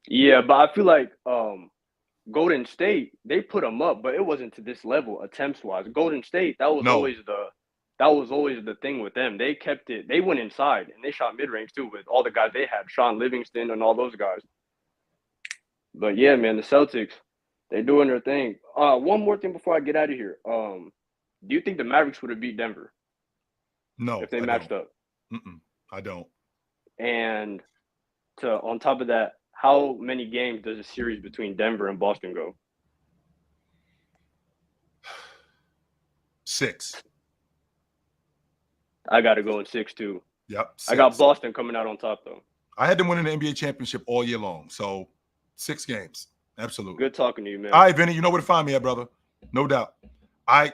Yeah, but I feel like Golden State, they put them up, but it wasn't to this level attempts-wise. Golden State, that was always the thing with them. They kept it. They went inside and they shot mid-range too with all the guys they had, Sean Livingston and all those guys. But yeah, man, the Celtics, they're doing their thing. One more thing before I get out of here. Do you think the Mavericks would have beat Denver? No, if they matched up. I don't. And on top of that, how many games does a series between Denver and Boston go? 6. I got to go in 6 too. Yep. 6. I got Boston coming out on top though. I had them winning the NBA championship all year long. So 6 games. Absolutely. Good talking to you, man. All right, Vinny, you know where to find me at, brother. No doubt. I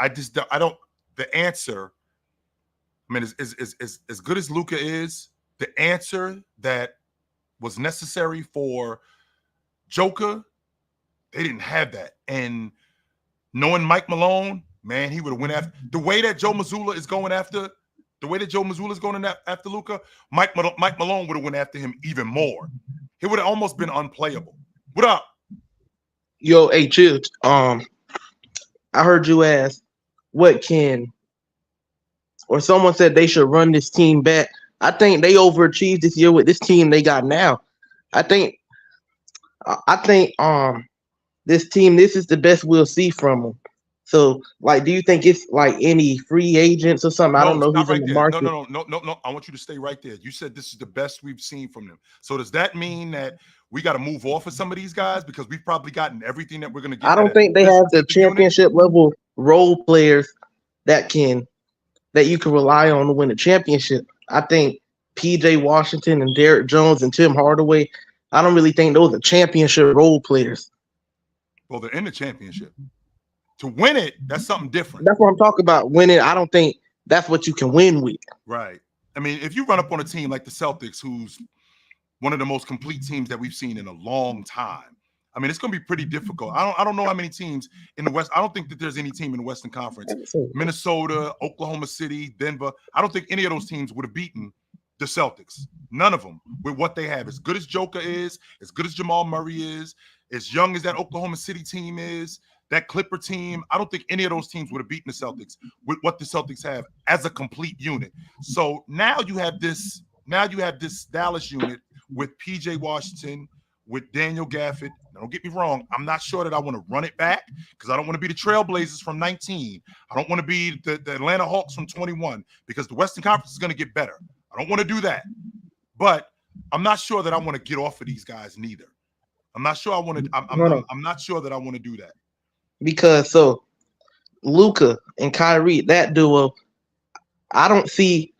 don't. The answer. I mean, as good as Luka is, the answer that was necessary for Joker, they didn't have that. And knowing Mike Malone, man, he would have went after the way that Joe Mazzulla is going after. The way that Joe Mazzulla is going after Luka, Mike Malone would have went after him even more. It would have almost been unplayable. What up? Yo, hey, Chill. I heard you ask, what can, or someone said they should run this team back. I think they overachieved this year with this team they got now. I think this team, this is the best we'll see from them. So, like, do you think it's like any free agents or something? I don't know who's in the market. No. I want you to stay right there. You said this is the best we've seen from them. So does that mean that we got to move off of some of these guys because we've probably gotten everything that we're going to get? I don't think they have the championship level role players that you can rely on to win a championship. I think PJ Washington and Derrick Jones and Tim Hardaway, I don't really think those are championship role players. Well, they're in the championship. To win it, that's something different. That's what I'm talking about. Winning, I don't think that's what you can win with. Right. I mean, if you run up on a team like the Celtics, who's one of the most complete teams that we've seen in a long time, I mean, it's going to be pretty difficult. I don't know how many teams in the West. I don't think that there's any team in the Western Conference. Minnesota, Oklahoma City, Denver. I don't think any of those teams would have beaten the Celtics. None of them with what they have. As good as Joker is, as good as Jamal Murray is, as young as that Oklahoma City team is, that Clipper team, I don't think any of those teams would have beaten the Celtics with what the Celtics have as a complete unit. So now you have this Dallas unit with PJ Washington, with Daniel Gafford. Now, don't get me wrong, I'm not sure that I want to run it back because I don't want to be the Trailblazers from 19. I don't want to be the Atlanta Hawks from 21 because the Western Conference is going to get better. I don't want to do that. But I'm not sure that I want to get off of these guys neither. I'm not sure I want to. I'm not sure that I want to do that. because so Luka and Kyrie, that duo, I don't see.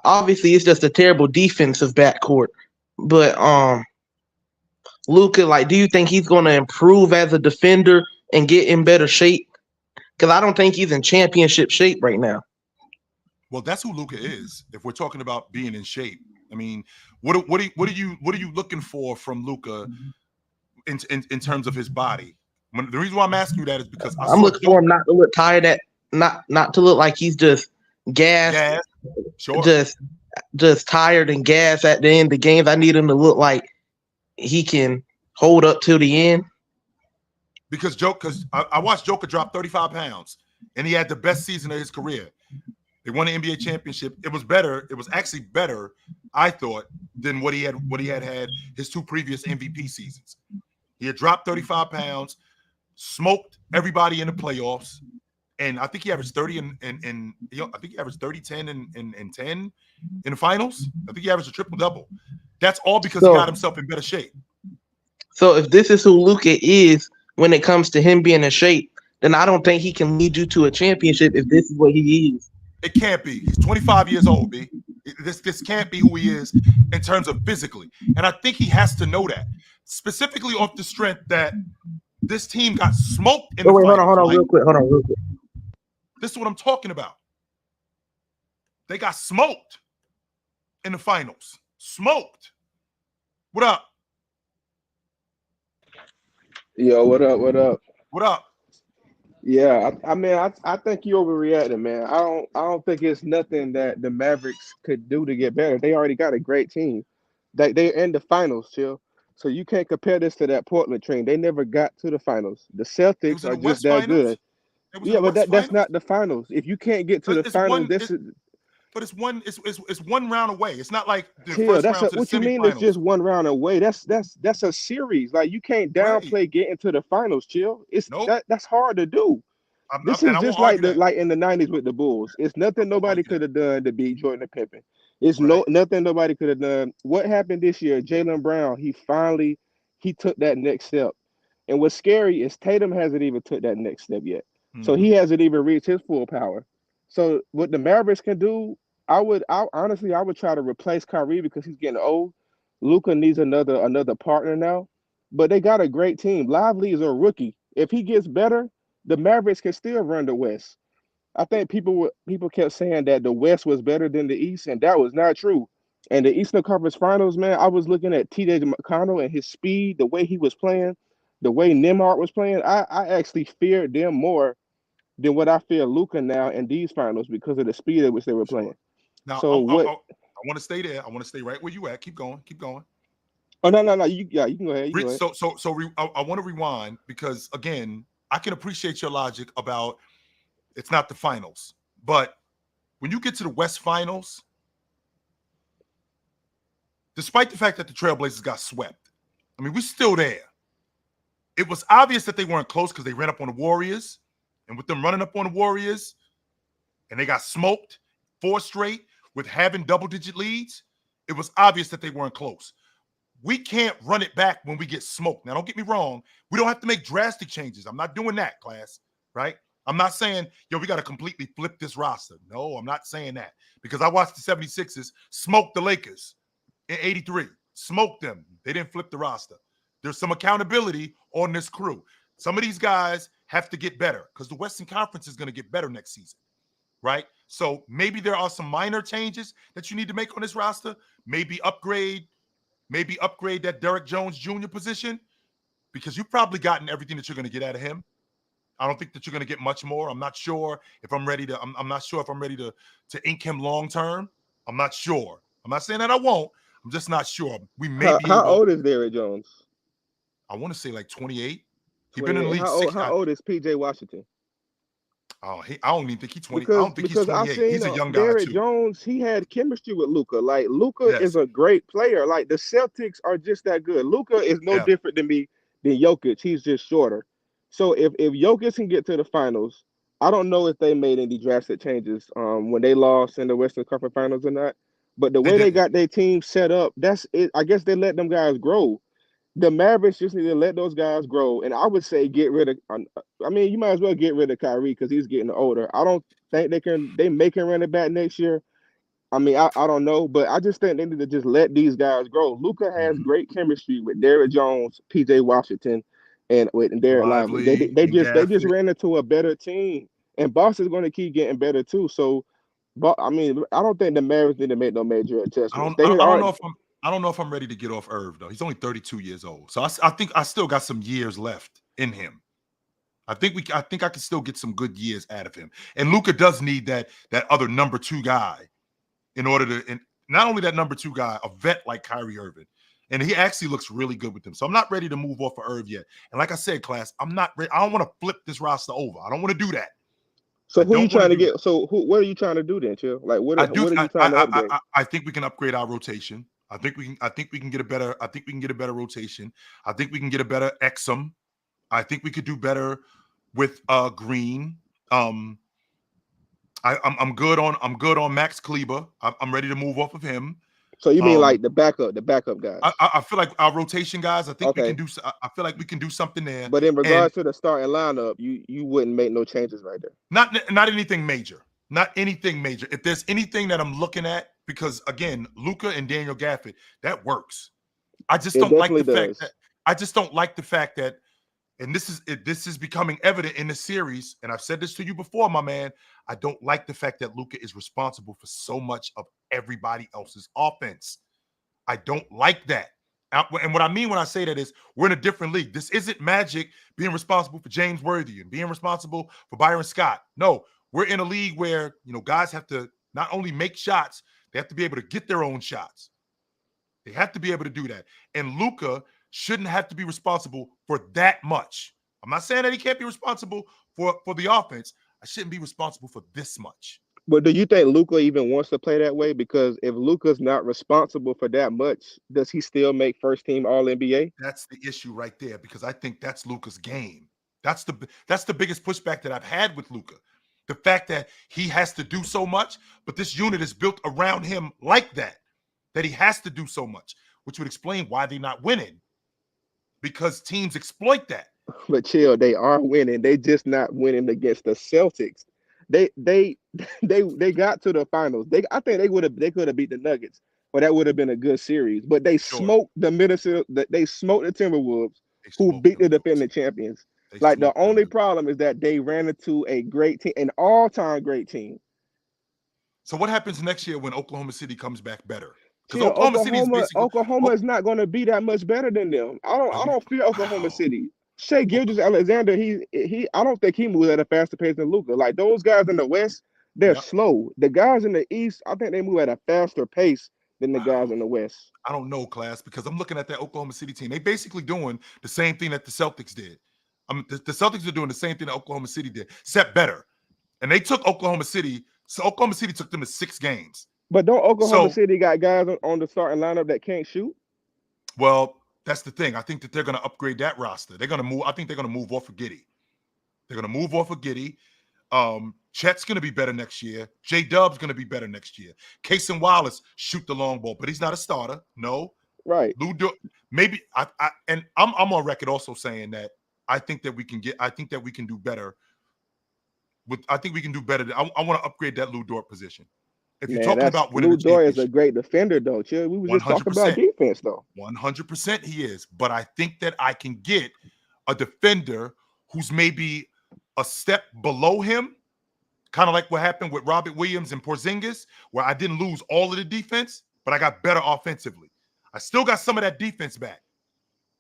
Obviously it's just a terrible defensive backcourt, but Luka, like, do you think he's going to improve as a defender and get in better shape? Because I don't think he's in championship shape right now. Well, that's who Luka is. If we're talking about being in shape, I mean, what are you looking for from Luka in terms of his body? The reason why I'm asking you that is because I I'm saw looking for him Joker not to look tired, not to look like he's just gassed, gas. Sure. just just tired and gassed at the end of the games. I need him to look like he can hold up till the end. Because I watched Joker drop 35 pounds, and he had the best season of his career. They won the NBA championship. It was better. It was actually better, I thought, than what he had his two previous MVP seasons. He had dropped 35 pounds, smoked everybody in the playoffs, and I think he averaged 30 I think he averaged 30, 10, and 10 in the finals. I think he averaged a triple double. That's all because he got himself in better shape. So if this is who Luka is when it comes to him being in shape, then I don't think he can lead you to a championship if this is what he is. It can't be. He's 25 years old, B. This can't be who he is in terms of physically. And I think he has to know that. Specifically off the strength that this team got smoked in the Wait, finals. hold on, real quick. This is what I'm talking about. They got smoked in the finals. Smoked. What up? Yo, what up? What up? What up? Yeah, I mean, I think you overreacted, man. I don't think it's nothing that the Mavericks could do to get better. They already got a great team. They're in the finals, chill. So you can't compare this to that Portland train. They never got to the finals. The It Celtics was in are the just West that good. Finals. It was in Yeah, the but West that's Finals. not the finals. If you can't get to the It's finals, one. this is But it's one round away. It's not like the chill. first That's round to the what you mean. It's semifinals. just one round away. That's a series. Like you can't Right. downplay getting to the finals. Chill. Nope. That's hard to do. This And is I just won't like argue the that. like in the '90s with the Bulls. It's I nothing won't nobody argue could that. have done to beat Jordan and Pippen. It's Right. nothing nobody could have done. What happened this year? Jalen Brown. He took that next step. And what's scary is Tatum hasn't even took that next step yet. So Mm-hmm. he hasn't even reached his full power. So what the Mavericks can do, I would try to replace Kyrie because he's getting old. Luka needs another partner now. But they got a great team. Lively is a rookie. If he gets better, the Mavericks can still run the West. I think people kept saying that the West was better than the East, and that was not true. And the Eastern Conference Finals, man, I was looking at T.J. McConnell and his speed, the way he was playing, the way Nembhard was playing. I actually feared them more than what I fear Luka now in these finals because of the speed at which they were Sure. playing. Now So what? I want to stay there. I want to stay right where you at. Keep going. Keep going. Oh no, you can go ahead. You go ahead. I want to rewind because again, I can appreciate your logic about it's not the finals, but when you get to the West Finals, despite the fact that the Trailblazers got swept, I mean, we're still there. It was obvious that they weren't close because they ran up on the Warriors, and with them running up on the Warriors, and they got smoked 4 straight with having double-digit leads, it was obvious that they weren't close. We can't run it back when we get smoked. Now, don't get me wrong. We don't have to make drastic changes. I'm not doing that, class, right? I'm not saying, yo, we got to completely flip this roster. No, I'm not saying that because I watched the 76ers smoke the Lakers in 83. Smoked them. They didn't flip the roster. There's some accountability on this crew. Some of these guys have to get better because the Western Conference is going to get better next season, right? So maybe there are some minor changes that you need to make on this roster. Maybe upgrade that Derek Jones Jr. position because you've probably gotten everything that you're going to get out of him. I don't think that you're going to get much more. I'm not sure if I'm ready to. I'm not sure if I'm ready to ink him long term. I'm not sure. I'm not saying that I won't. I'm just not sure. We may be How able. old is Derrick Jones? I want to say like 28. He's been in the 28. league 6. How old is P.J. Washington? I don't even think he's 20. I don't think he's Because I 28. seen He's a young guy Derrick too. Jones, he had chemistry with Luka. Like Luka is Yes. a great player. Like the Celtics are just that good. Luka is no Yeah. different than Jokic. He's just shorter. So if Jokic can get to the finals, I don't know if they made any drastic changes when they lost in the Western Conference Finals or not. But the They way they didn't. got their team set up, that's it. I guess they let them guys grow. The Mavericks just need to let those guys grow, and I would say get rid of. I mean, you might as well get rid of Kyrie because he's getting older. I don't think they can. They may can run it back next year. I mean, I don't know, but I just think they need to just let these guys grow. Luka has Mhm. great chemistry with Derrick Jones, PJ Washington, and with Derek Lively. They Lively they and just they just Gafford. ran into a better team, and Boston's going to keep getting better too. So, but I mean, I don't think the Mavericks need to make no major adjustments. They I don't are, know if I'm ready to get off Irv though. He's only 32 years old, so I think I still got some years left in him. I think I can still get some good years out of him. And Luka does need that other number two guy in order to, and not only that number two guy, a vet like Kyrie Irving. And he actually looks really good with them. So I'm not ready to move off of Irv yet. And like I said, class, I'm not ready. I don't want to flip this roster over. I don't want to do that. so I who you don't want to trying to do that. get? So who? What are you trying to do then, Chill? Like I do. what are you trying to upgrade? I think we can upgrade our rotation. I think we can get a better. I think we can get a better rotation. I think we can get a better Exum. I think we could do better with Green. Um, I'm good on Max Kleber. I'm ready to move off of him. So you mean Um, like the backup guys? I feel like our rotation guys. I think we can Okay, do. I feel like we can do something there, but in and regards to the starting lineup, you wouldn't make no changes right there. not anything major. Not anything major. If there's anything that I'm looking at, because again, Luka and Daniel Gafford, that works. I just It don't like definitely the fact does. that I just don't like the fact that, and this is becoming evident in the series. And I've said this to you before, my man. I don't like the fact that Luka is responsible for so much of everybody else's offense. I don't like that. And what I mean when I say that is we're in a different league. This isn't Magic being responsible for James Worthy and being responsible for Byron Scott. No, we're in a league where, guys have to not only make shots, they have to be able to get their own shots. They have to be able to do that. And Luka shouldn't have to be responsible for that much. I'm not saying that he can't be responsible for the offense. I shouldn't be responsible for this much. But do you think Luca even wants to play that way? Because if Luca's not responsible for that much, does he still make first team All NBA? That's the issue right there, because I think that's Luka's game. That's the biggest pushback that I've had with Luka. The fact that he has to do so much, but this unit is built around him like that he has to do so much, which would explain why they're not winning, because teams exploit that. But chill, they are winning. They just not winning against the Celtics. They they got to the finals. They could have beat the Nuggets, but that would have been a good series. But they Sure, smoked the Minnesota. They smoked the Timberwolves, they who smoked beat them the dudes. defending champions. They Like the smoked them only dudes. problem is that they ran into a great team, an all-time great team. So what happens next year when Oklahoma City comes back better? Because Chill, Oklahoma City is basically, Oklahoma oh, is not going to be that much better than them. are I you? don't fear Oklahoma Wow. City. Shea Gilgeous Oklahoma. Alexander, I don't think he moves at a faster pace than Luka. Like those guys in the West, they're Yep. slow. The guys in the East, I think they move at a faster pace than the guys Wow. in the West. I don't know, class, because I'm looking at that Oklahoma City team. They basically doing the same thing that the Celtics did. The Celtics are doing the same thing that Oklahoma City did, except better. And they took Oklahoma City. So Oklahoma City took them to 6 games. But don't Oklahoma So, City got guys on the starting lineup that can't shoot? well, that's the thing. I think that they're going to upgrade that roster. They're going to move. I think they're going to move off of Giddey. They're going to move off of Giddey. Chet's going to be better next year. J Dub's going to be better next year. Casey Wallace shoot the long ball, but he's not a starter. No. Right. Maybe and I'm on record also saying that I think that we can do better. I think we can do better. I want to upgrade that Lou Dort position. If you're Man, talking that's about winning Lou the Dort is a championship, great defender though. Chill. We was just talking about 100%. defense though. 100% he is. But I think that I can get a defender who's maybe a step below him, kind of like what happened with Robert Williams and Porzingis, where I didn't lose all of the defense, but I got better offensively. I still got some of that defense back,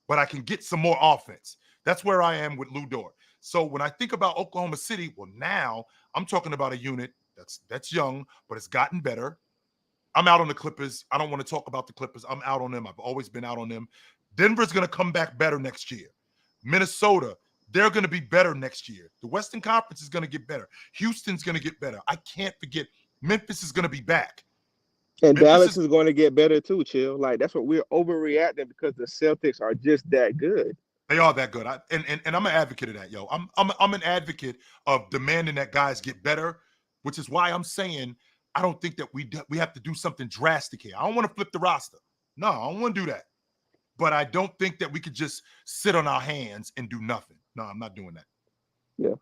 but I can get some more offense. That's where I am with Lou Dort. So when I think about Oklahoma City, well, now I'm talking about a unit that's young, but it's gotten better. I'm out on the Clippers. I don't want to talk about the Clippers. I'm out on them. I've always been out on them. Denver's going to come back better next year. Minnesota, they're going to be better next year. The Western Conference is going to get better. Houston's going to get better. I can't forget Memphis is going to be back. And Memphis Dallas is going to get better too, Chill. Like that's what we're overreacting because the Celtics are just that good. They are that good. And I'm an advocate of that, yo. I'm an advocate of demanding that guys get better, which is why I'm saying I don't think that we have to do something drastic here. I don't want to flip the roster. No, I don't want to do that. but I don't think that we could just sit on our hands and do nothing. No, I'm not doing that. Yeah.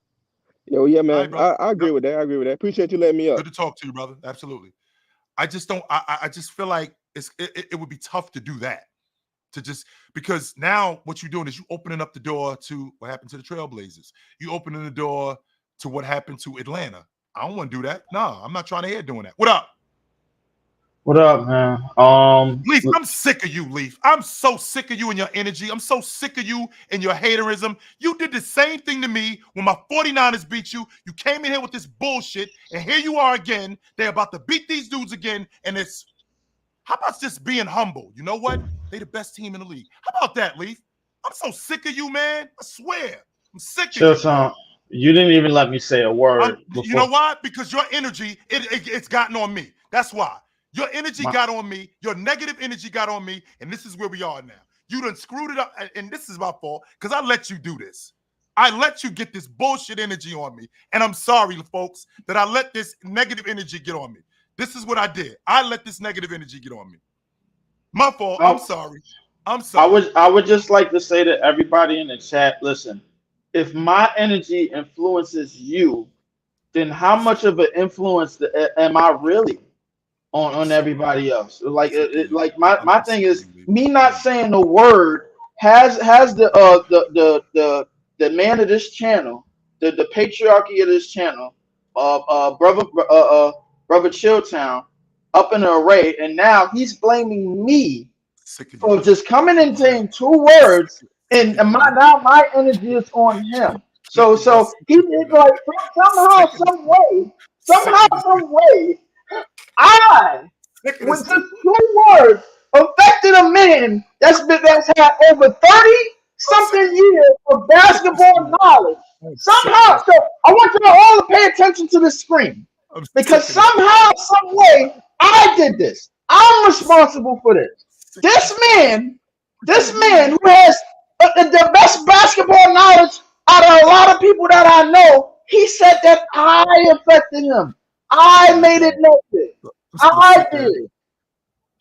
Yo, yeah, All right, man. brother. I agree Yep. with that. I agree with that. Appreciate you letting me up. Good to talk to you, brother. Absolutely. I just don't. I just feel like it would be tough to do that. To just because now what you're doing is you opening up the door to what happened to the Trailblazers. You opening the door to what happened to Atlanta. I don't want to do that. No, I'm not trying to hear doing that. What up? What up, man? Leaf, I'm sick of you, Leaf. I'm so sick of you and your energy. I'm so sick of you and your haterism. You did the same thing to me when my 49ers beat you. You came in here with this bullshit, and here you are again. They're about to beat these dudes again, and it's how about just being humble? You know what? They the best team in the league. How about that, Leaf? I'm so sick of you, man. I swear. I'm sick of Chill, you. son. You didn't even let me say a word You know before. why? Because your energy, it's gotten on me. That's why. Your energy My, got on me. Your negative energy got on me. And this is where we are now. You done screwed it up. And this is my fault because I let you do this. I let you get this bullshit energy on me. And I'm sorry, folks, that I let this negative energy get on me. This is what I did. I let this negative energy get on me. My fault. I'm I, sorry. I'm I sorry. would just like to say to everybody in the chat, listen, if my energy influences you, then how much of an influence am I really I'm on so everybody else? Like sick of you. like I'm my just thing sick of is you, Lee. me I not am. saying the word has the man of this channel, the patriarchy of this channel, brother Chilltown, up in an array, and now he's blaming me Sick of you, for man. just coming and Go ahead. saying two words, Sick and of you, my Lee. now my energy is on him. So I'm so sick he of you, did man. like somehow, Sick of this. some way, Sick somehow, of this. some way, I Sick of with this dude. just two words affected a man that's had over 30 I'm sick something of years of sick of this basketball dude. knowledge. I'm sick of Somehow, this so dude. I want you to all to pay attention to the screen I'm because sick of this dude. somehow, some way, I did this. I'm responsible for this. Sick of This this dude. man, What you this mean? man who has the best basketball knowledge out of a lot of people that I know, he said that I affected him. Oh I my made it God. noted. I'm so I sick of it. did.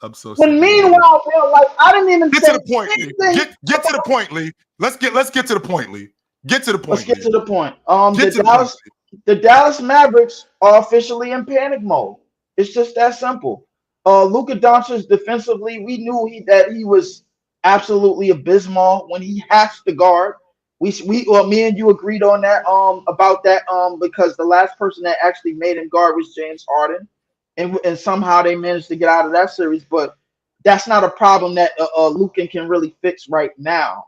I'm so When sick of you, Lee. meanwhile, they're like, I didn't even Get say to the point, Lee. anything Get to the about. point, Lee. Let's get to the point, Lee. Get to the Let's point, get Lee. to the point. Get to the point, Lee. The Dallas Mavericks are officially in panic mode. It's just that simple. Luka Doncic defensively, we knew that he was absolutely abysmal when he has to guard. Me and you agreed on that about that because the last person that actually made him guard was James Harden, and somehow they managed to get out of that series. But that's not a problem that Luka can really fix right now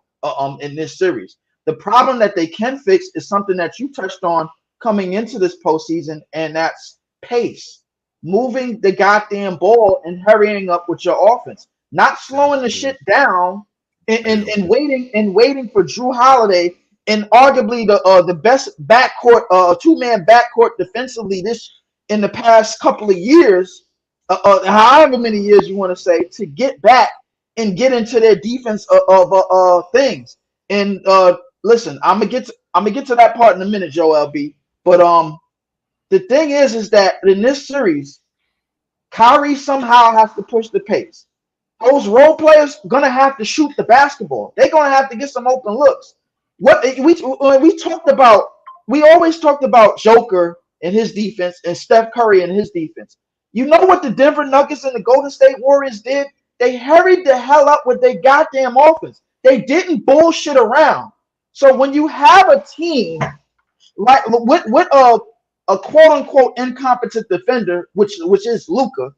in this series. The problem that they can fix is something that you touched on coming into this postseason, and that's pace. Moving the goddamn ball and hurrying up with your offense. Not They don't slowing the do it. shit down They don't do and waiting for Drew Holiday and arguably the best backcourt two-man backcourt defensively this in the past couple of years, however many years you want to say, to get back and get into their defense of things. And listen, I'm gonna get to that part in a minute, Joe LB. But the thing is that in this series, Kyrie somehow has to push the pace. Those role players gonna have to shoot the basketball. They're gonna have to get some open looks. What we talked about, we always talked about Joker and his defense and Steph Curry and his defense. You know what the Denver Nuggets and the Golden State Warriors did? They hurried the hell up with their goddamn offense. They didn't bullshit around. So when you have a team like with a quote unquote incompetent defender, which is Luka,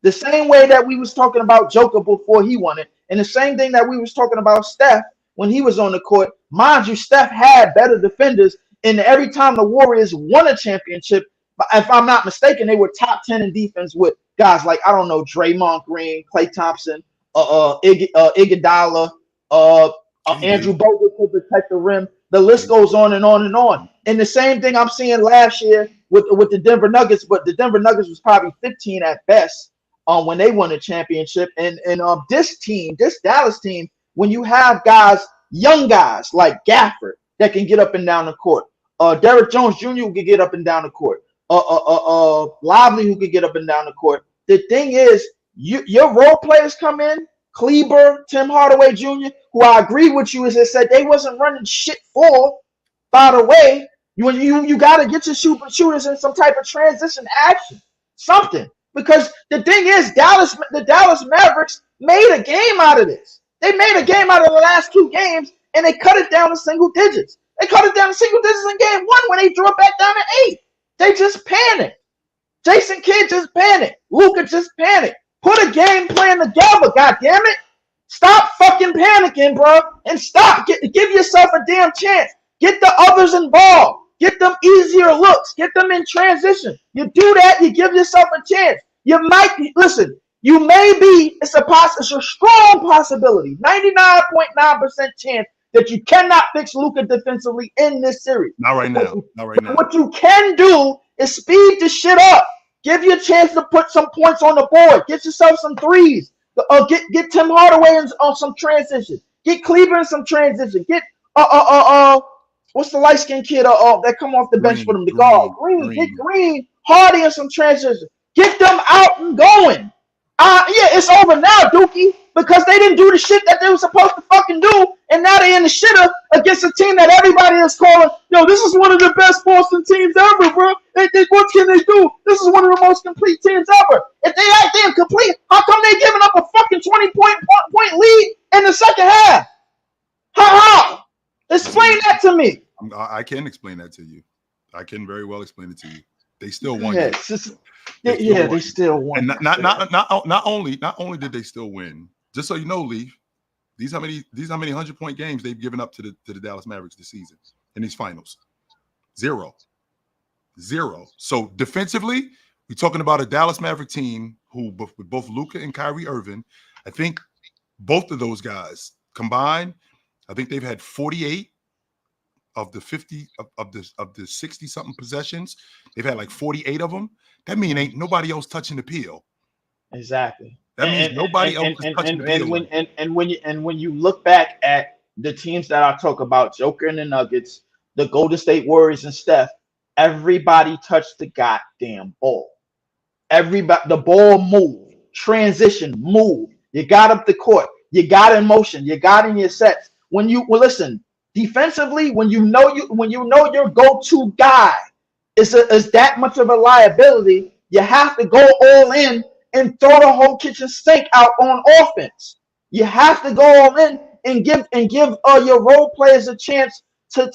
the same way that we was talking about Joker before he won it, and the same thing that we was talking about Steph when he was on the court. Mind you, Steph had better defenders, and every time the Warriors won a championship, if I'm not mistaken, they were top 10 in defense with guys like I don't know Draymond Green, Klay Thompson, Iguodala, Andrew KD. Bogut to protect the rim. The list goes on and on and on. And the same thing I'm seeing last year with the Denver Nuggets, but the Denver Nuggets was probably 15 at best when they won the championship. And this team, this Dallas team, when you have guys, young guys like Gafford that can get up and down the court, Derrick Jones Jr. who can get up and down the court, Lively who can get up and down the court. The thing is, your role players come in, Kleber, Tim Hardaway Jr., who I agree with you, as I said they wasn't running shit for. By the way, you got to get your shooters in some type of transition action, something. Because the thing is, the Dallas Mavericks made a game out of this. They made a game out of the last 2 games, and they cut it down to single digits. They cut it down to single digits in game 1 when they drew it back down to 8. They just panicked. Jason Kidd just panicked. Luka just panicked. Put a game plan together, goddammit. Stop fucking panicking, bro, and stop. Give yourself a damn chance. Get the others involved. Get them easier looks. Get them in transition. You do that, you give yourself a chance. You might be, listen, you may be, it's a strong possibility, 99.9% chance that you cannot fix Luka defensively in this series. Not right now. Not right now. What you can do is speed the shit up. Give you a chance to put some points on the board. Get yourself some threes. Get Tim Hardaway on some transition. Get Kleber in some transition. Get what's the light skinned kid that come off the bench for them? The guard. Green. Get Green, Hardy in some transition. Get them out and going. Yeah, it's over now, Dookie, because they didn't do the shit that they were supposed to fucking do, and now they're in the shitter against a team that everybody is calling, yo, this is one of the best Boston teams ever, bro. What can they do? This is one of the most complete teams ever. If they act damn complete, how come they giving up a fucking 20-point lead in the second half? How? Explain that to me. I can explain that to you. I can very well explain it to you. They still won. They still won. And not only did they still win. Just so you know, Leaf, these how many 100-point games they've given up to the Dallas Mavericks this season in these finals. Zero. So defensively, we're talking about a Dallas Maverick team who, with both Luka and Kyrie Irving, I think both of those guys combined, I think they've had 48 of the 50 of the 60 something possessions. They've had like 48 of them. That means ain't nobody else touching the peel. Exactly. That means nobody else is touching the peel. And when you look back at the teams that I talk about, Joker and the Nuggets, the Golden State Warriors and Steph, everybody touched the goddamn ball. The ball moved, transition moved. You got up the court. You got in motion. You got in your sets. Listen. Defensively, when you know your go-to guy is that much of a liability, you have to go all in and throw the whole kitchen sink out on offense. You have to go all in and give your role players a chance to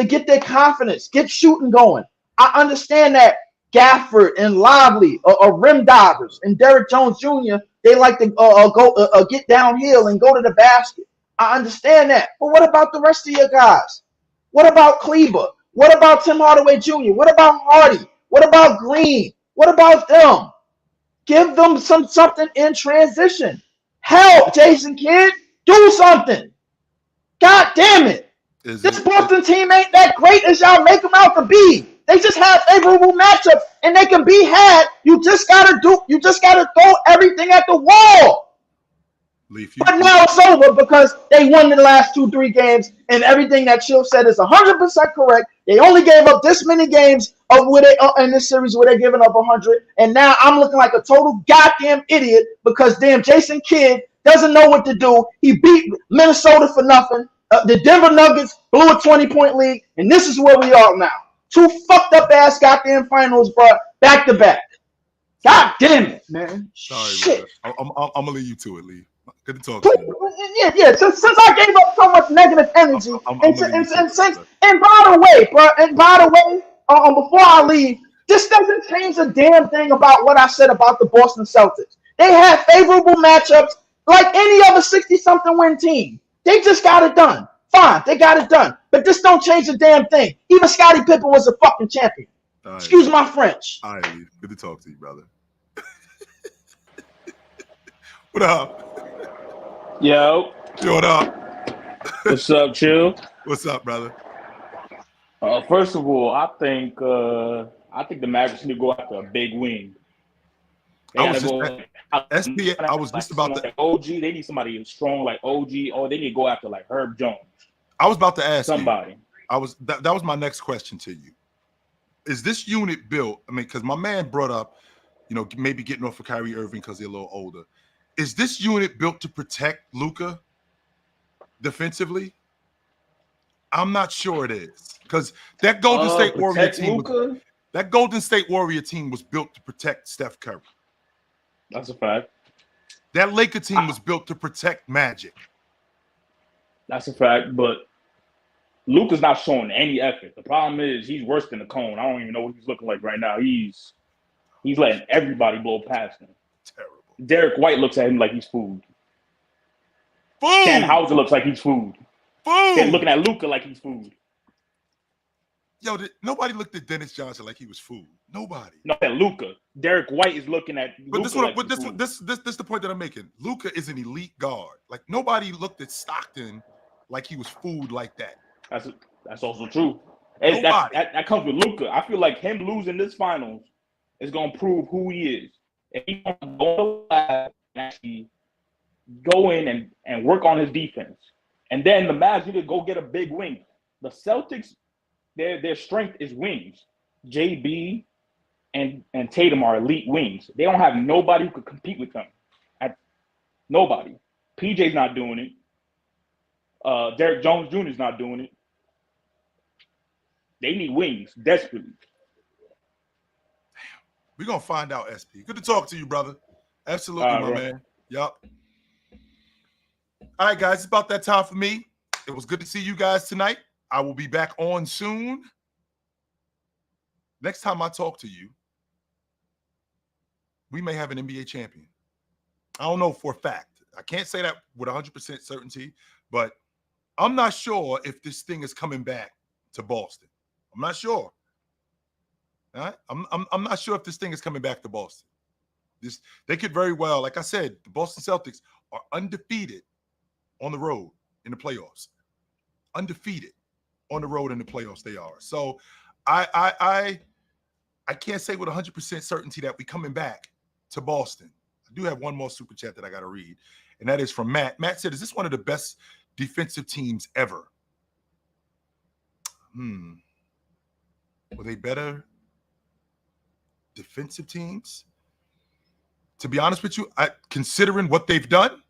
get their confidence, get shooting going. I understand that Gafford and Lively are rim divers, and Derrick Jones Jr. they like to go get downhill and go to the basket. I understand that. But what about the rest of your guys? What about Kleber? What about Tim Hardaway Jr.? What about Hardy? What about Green? What about them? Give them something in transition. Help, Jason Kidd. Do something. God damn it. This Boston team ain't that great as y'all make them out to be. They just have favorable matchups and they can be had. You just gotta throw everything at the wall. But now it's over because they won the last 2-3 games, and everything that Chill said is 100% correct. They only gave up this many games in this series where they're giving up 100, and now I'm looking like a total goddamn idiot because damn Jason Kidd doesn't know what to do. He beat Minnesota for nothing. The Denver Nuggets blew a 20-point lead, and this is where we are now. 2 fucked up ass goddamn finals, bro, back to back. God damn it, man. Sorry, shit. I'm gonna leave you to it, Lee. Good to talk to you. Yeah. Since I gave up so much negative energy, and by the way, before I leave, this doesn't change a damn thing about what I said about the Boston Celtics. They have favorable matchups like any other 60-something win team. They just got it done. Fine, they got it done. But this don't change a damn thing. Even Scottie Pippen was a fucking champion. Right. Excuse my French. All right, good to talk to you, brother. What up? Yo, what up? What's up, Chill? What's up, brother? First of all, I think the Mavericks need to go after a big wing. I was just about to OG. They need somebody strong like OG, or they need to go after like Herb Jones. I was about to ask somebody. That was my next question to you. Is this unit built? I mean, because my man brought up, maybe getting off of Kyrie Irving because they're a little older. Is this unit built to protect Luka defensively? I'm not sure it is, because that Golden State Warrior Protect team was Luka. that Golden State Warrior team was built to protect Steph Curry. That's a fact. That Laker team was built to protect Magic. That's a fact, but Luka's not showing any effort. The problem is he's worse than the cone. I don't even know what he's looking like right now. He's letting everybody blow past him. Terrible. Derek White looks at him like he's food. Food. Ken Hauser looks like he's food. Food. They're looking at Luka like he's food. Yo, nobody looked at Dennis Johnson like he was food. Nobody. Not at Luka. Derek White is looking at But Luka this is the point that I'm making. Luka is an elite guard. Like, nobody looked at Stockton like he was food like that. That's also true. That comes with Luka. I feel like him losing this finals is gonna prove who he is. If he gonna go and actually go in and work on his defense, and then the Mavs need to go get a big wing. The Celtics, their strength is wings. JB and Tatum are elite wings. They don't have nobody who could compete with them. Nobody. PJ's not doing it. Derek Jones Jr. is not doing it. They need wings desperately. We're gonna find out, SP. Good to talk to you, brother. Absolutely, my man. Yup. All right, guys, it's about that time for me. It was good to see you guys tonight. I will be back on soon. Next time I talk to you, we may have an NBA champion. I don't know for a fact. I can't say that with 100% certainty, but I'm not sure if this thing is coming back to Boston. I'm not sure. All right? I'm not sure if this thing is coming back to Boston. They could very well, like I said, the Boston Celtics are undefeated on the road in the playoffs. Undefeated on the road in the playoffs they are. So I can't say with 100% certainty that we coming back to Boston. I do have one more super chat that I got to read, and that is from Matt. Matt said, is this one of the best defensive teams ever? Were they better defensive teams? To be honest with you, considering what they've done,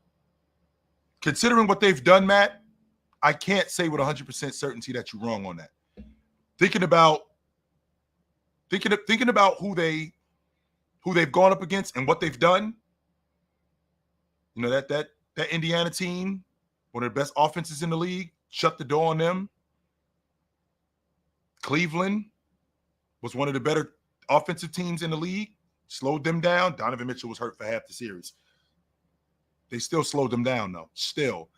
Matt, I can't say with 100% certainty that you're wrong on that. Thinking about who they've gone up against and what they've done, you know, that Indiana team, one of the best offenses in the league, shut the door on them. Cleveland was one of the better offensive teams in the league, slowed them down. Donovan Mitchell was hurt for half the series. They still slowed them down, though. Still.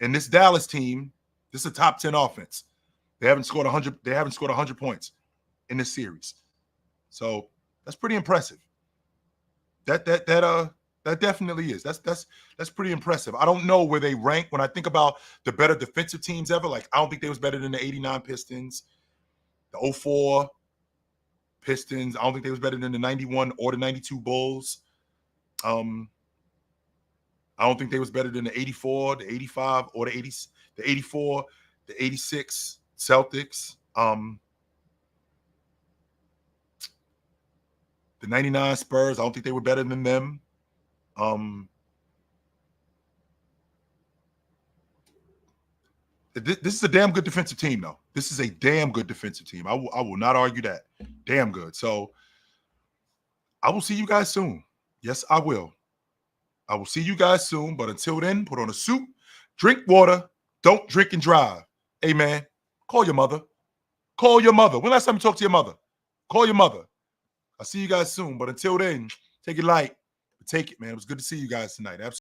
And this Dallas team, this is a top 10 offense. They haven't scored 100. They haven't scored 100 points in this series. So that's pretty impressive. That definitely is. That's pretty impressive. I don't know where they rank when I think about the better defensive teams ever. Like, I don't think they was better than the 89 Pistons, the 04 Pistons. I don't think they was better than the 91 or the 92 Bulls. I don't think they was better than the 84, the 85, or the 80, the 84, the 86 Celtics. The 99 Spurs, I don't think they were better than them. This is a damn good defensive team, though. This is a damn good defensive team. I will not argue that. Damn good. So I will see you guys soon. Yes, I will. I will see you guys soon. But until then, put on a suit, drink water, don't drink and drive. Hey, man, call your mother. Call your mother. When last time you talked to your mother? Call your mother. I'll see you guys soon. But until then, take it light. Take it, man. It was good to see you guys tonight. Absolutely.